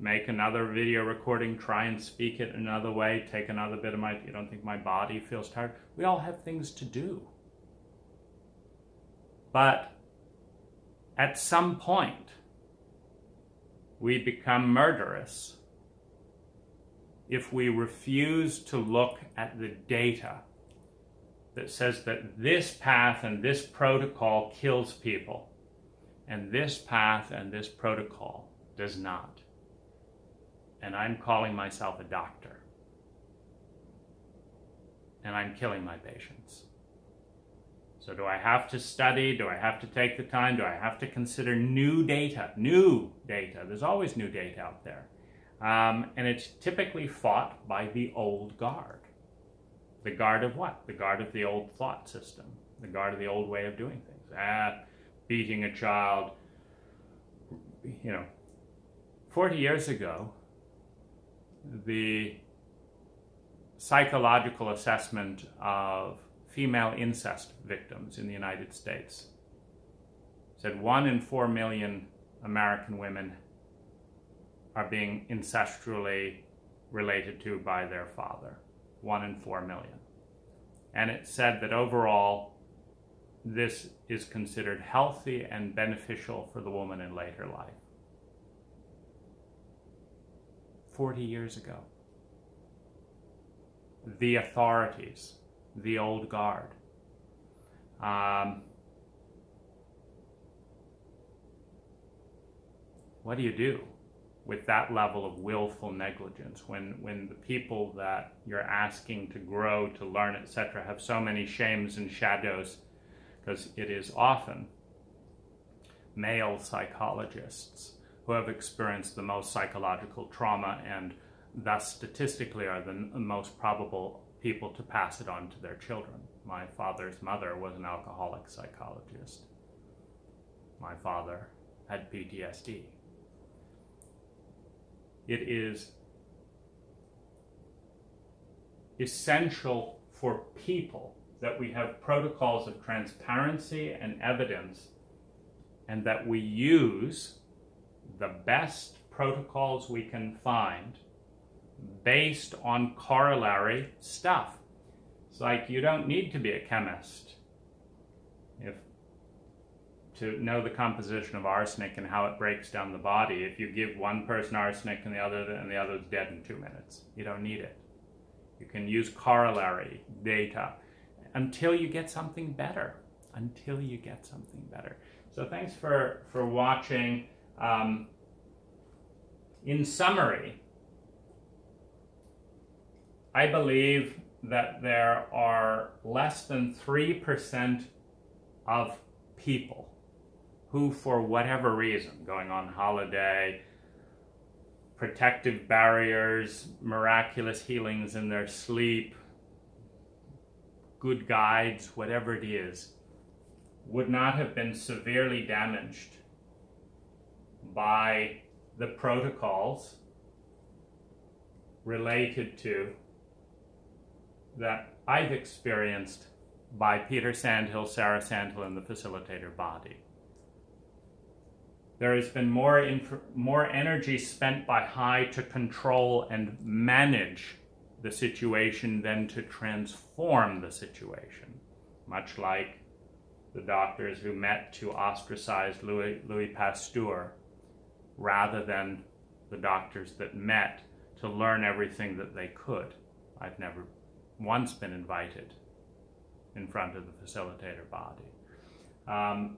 make another video recording, try and speak it another way, take another bit of you don't think my body feels tired? We all have things to do. But at some point, we become murderous if we refuse to look at the data that says that this path and this protocol kills people, and this path and this protocol does not. And I'm calling myself a doctor, and I'm killing my patients. So do I have to study? Do I have to take the time? Do I have to consider new data? New data. There's always new data out there. And it's typically fought by the old guard. The guard of what? The guard of the old thought system. The guard of the old way of doing things. Beating a child. 40 years ago, the psychological assessment of female incest victims in the United States said 1 in 4 million American women are being incestually related to by their father. 1 in 4 million. And it said that overall, this is considered healthy and beneficial for the woman in later life. 40 years ago. The authorities, the old guard. What do you do with that level of willful negligence when the people that you're asking to grow, to learn, etc., have so many shames and shadows? Because it is often male psychologists who have experienced the most psychological trauma and thus statistically are the most probable people to pass it on to their children. My father's mother was an alcoholic psychologist. My father had PTSD. It is essential for people that we have protocols of transparency and evidence, and that we use the best protocols we can find based on corollary stuff. It's like you don't need to be a chemist to know the composition of arsenic and how it breaks down the body. If you give one person arsenic and the other's dead in 2 minutes, you don't need it. You can use corollary data until you get something better. Until you get something better. So thanks for watching. In summary, I believe that there are less than 3% of people who, for whatever reason, going on holiday, protective barriers, miraculous healings in their sleep, good guides, whatever it is, would not have been severely damaged by the protocols related to that I've experienced by Peter Sandhill, Sarah Sandhill, and the facilitator body. There has been more energy spent by High to control and manage the situation than to transform the situation, much like the doctors who met to ostracize Louis Pasteur rather than the doctors that met to learn everything that they could. I've never once been invited in front of the facilitator body.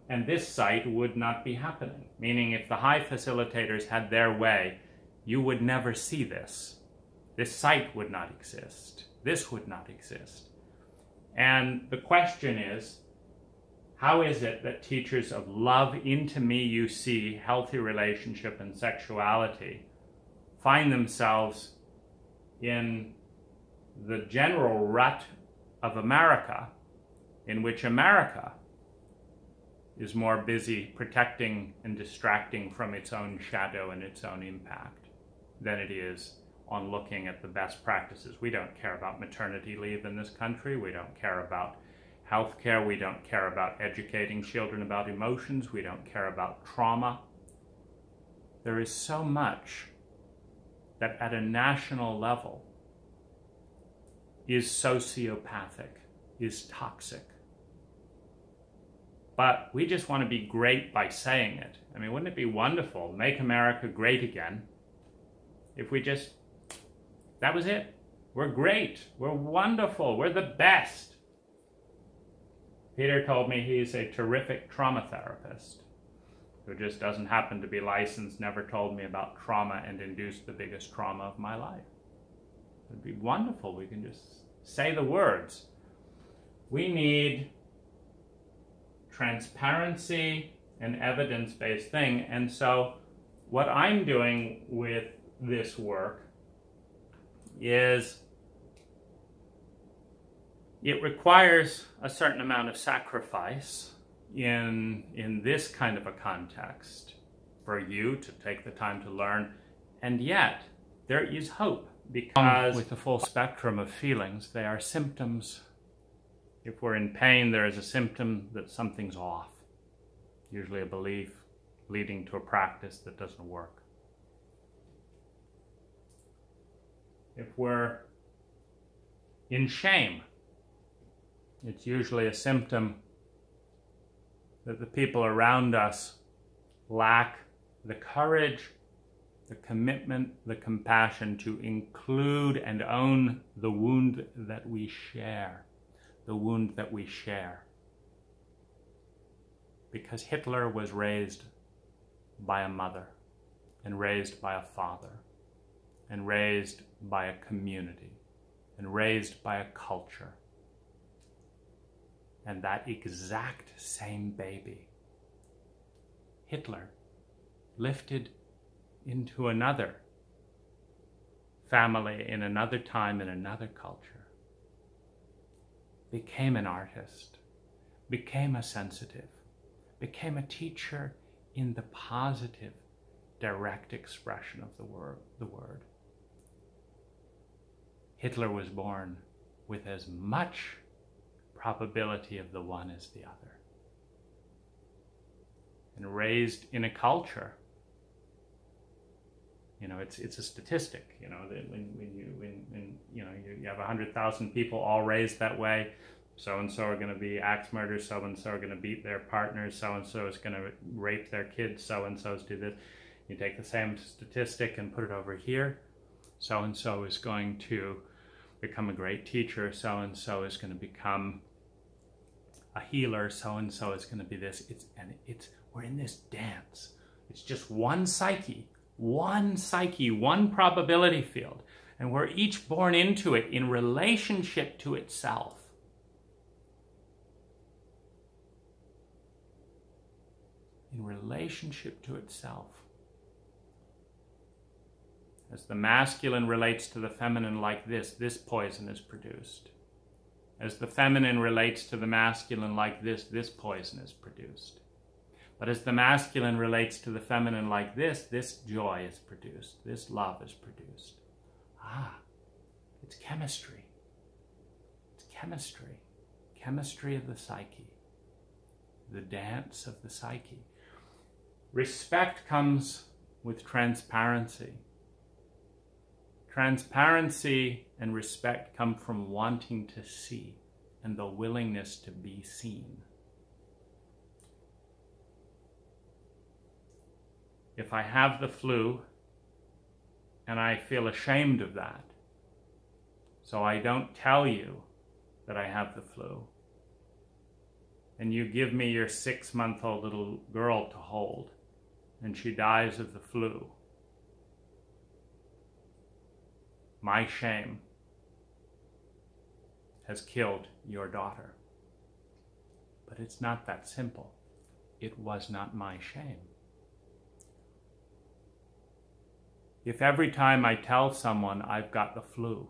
And this site would not be happening, meaning if the High facilitators had their way, you would never see this. This site would not exist. This would not exist. And the question is, how is it that teachers of love, into me you see, healthy relationship and sexuality find themselves in the general rut of America, in which America is more busy protecting and distracting from its own shadow and its own impact than it is on looking at the best practices. We don't care about maternity leave in this country. We don't care about healthcare. We don't care about educating children about emotions. We don't care about trauma. There is so much that at a national level is sociopathic, is toxic. But we just want to be great by saying it. I mean, wouldn't it be wonderful, make America great again, if we just, that was it. We're great, we're wonderful, we're the best. Peter told me he's a terrific trauma therapist who just doesn't happen to be licensed, never told me about trauma, and induced the biggest trauma of my life. It'd be wonderful, we can just say the words. We need transparency and evidence-based thing. And so what I'm doing with this work is it requires a certain amount of sacrifice in this kind of a context for you to take the time to learn, and yet there is hope, because with the full spectrum of feelings, they are symptoms. If we're in pain, there is a symptom that something's off, usually a belief leading to a practice that doesn't work. If we're in shame, it's usually a symptom that the people around us lack the courage, the commitment, the compassion to include and own the wound that we share. The wound that we share. Because Hitler was raised by a mother, and raised by a father, and raised by a community, and raised by a culture. And that exact same baby, Hitler, lifted into another family, in another time, in another culture, became an artist, became a sensitive, became a teacher in the positive, direct expression of the word. Hitler was born with as much probability of the one as the other, and raised in a culture. You know, it's a statistic. You know, that when you have 100,000 people all raised that way, so and so are going to be axe murderers, so and so are going to beat their partners, so and so is going to rape their kids, so and so's do this. You take the same statistic and put it over here. So and so is going to become a great teacher. So and so is going to become a healer. So and so is going to be this. We're in this dance. It's just one psyche. One psyche, one probability field, and we're each born into it in relationship to itself. In relationship to itself. As the masculine relates to the feminine like this poison is produced. As the feminine relates to the masculine like this poison is produced. But as the masculine relates to the feminine like this joy is produced. This love is produced. Ah, it's chemistry. It's chemistry. Chemistry of the psyche. The dance of the psyche. Respect comes with transparency. Transparency and respect come from wanting to see and the willingness to be seen. If I have the flu and I feel ashamed of that, so I don't tell you that I have the flu, and you give me your 6-month-old little girl to hold, and she dies of the flu, my shame has killed your daughter. But it's not that simple. It was not my shame. If every time I tell someone I've got the flu,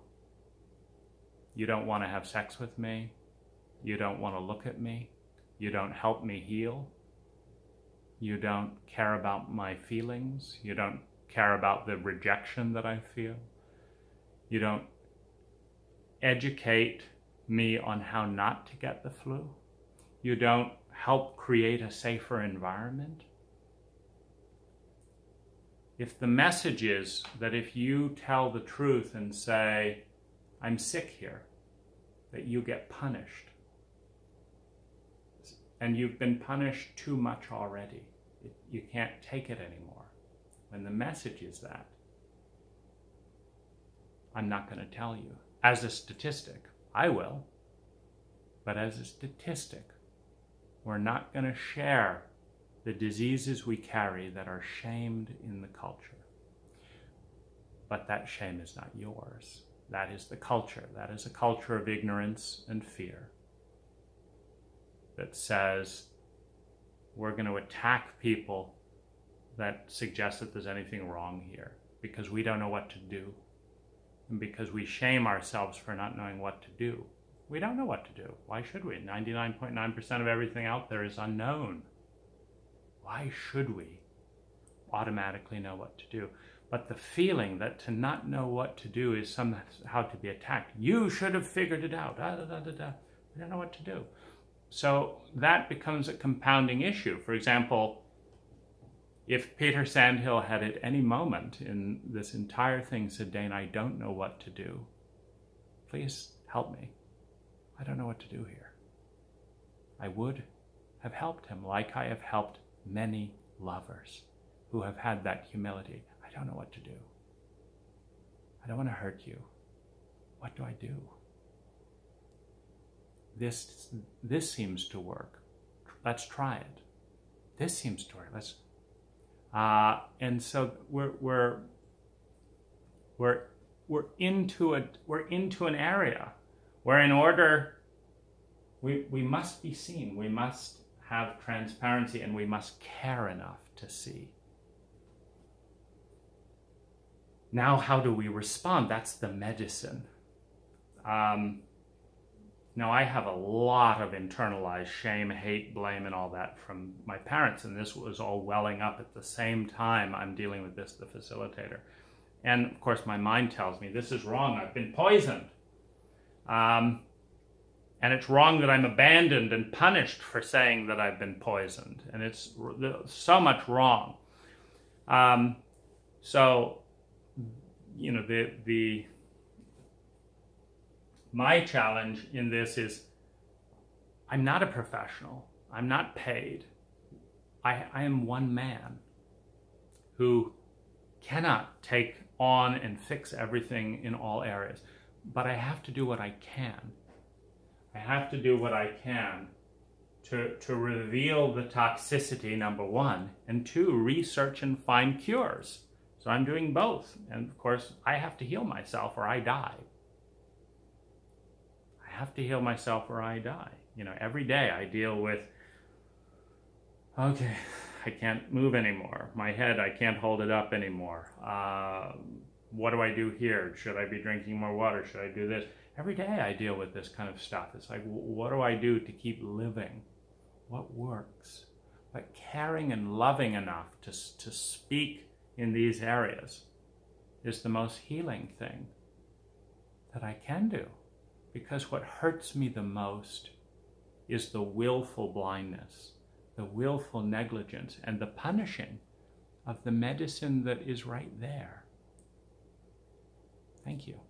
you don't want to have sex with me, you don't want to look at me, you don't help me heal, you don't care about my feelings, you don't care about the rejection that I feel, you don't educate me on how not to get the flu, you don't help create a safer environment. If the message is that if you tell the truth and say, I'm sick here, that you get punished, and you've been punished too much already, you can't take it anymore. When the message is that, I'm not going to tell you. As a statistic, I will, but as a statistic, we're not going to share the diseases we carry that are shamed in the culture. But that shame is not yours. That is the culture. That is a culture of ignorance and fear that says we're going to attack people that suggest that there's anything wrong here because we don't know what to do and because we shame ourselves for not knowing what to do. We don't know what to do. Why should we? 99.9% of everything out there is unknown. Why should we automatically know what to do? But the feeling that to not know what to do is somehow to be attacked. You should have figured it out. We don't know what to do. So that becomes a compounding issue. For example, if Peter Sandhill had at any moment in this entire thing said, Dane, I don't know what to do. Please help me. I don't know what to do here. I would have helped him like I have helped many lovers who have had that humility. I don't know what to do. I don't want to hurt you. What do I do? This seems to work. Let's try it. This seems to work. Let's. And so we're into an area where in order we must be seen. We must have transparency, and we must care enough to see. Now, how do we respond? That's the medicine. Now, I have a lot of internalized shame, hate, blame, and all that from my parents, and this was all welling up at the same time I'm dealing with this, the facilitator. And, of course, my mind tells me, this is wrong, I've been poisoned. And it's wrong that I'm abandoned and punished for saying that I've been poisoned. And it's so much wrong. So, you know, my challenge in this is I'm not a professional. I'm not paid. I am one man who cannot take on and fix everything in all areas. But I have to do what I can. I have to do what I can to reveal the toxicity, number one, and two, research and find cures. So I'm doing both. And of course, I have to heal myself or I die. I have to heal myself or I die. You know, every day I deal with, I can't move anymore. My head, I can't hold it up anymore. what do I do here? Should I be drinking more water? Should I do this? Every day I deal with this kind of stuff. It's like, what do I do to keep living? What works? But caring and loving enough to speak in these areas is the most healing thing that I can do. Because what hurts me the most is the willful blindness, the willful negligence, and the punishing of the medicine that is right there. Thank you.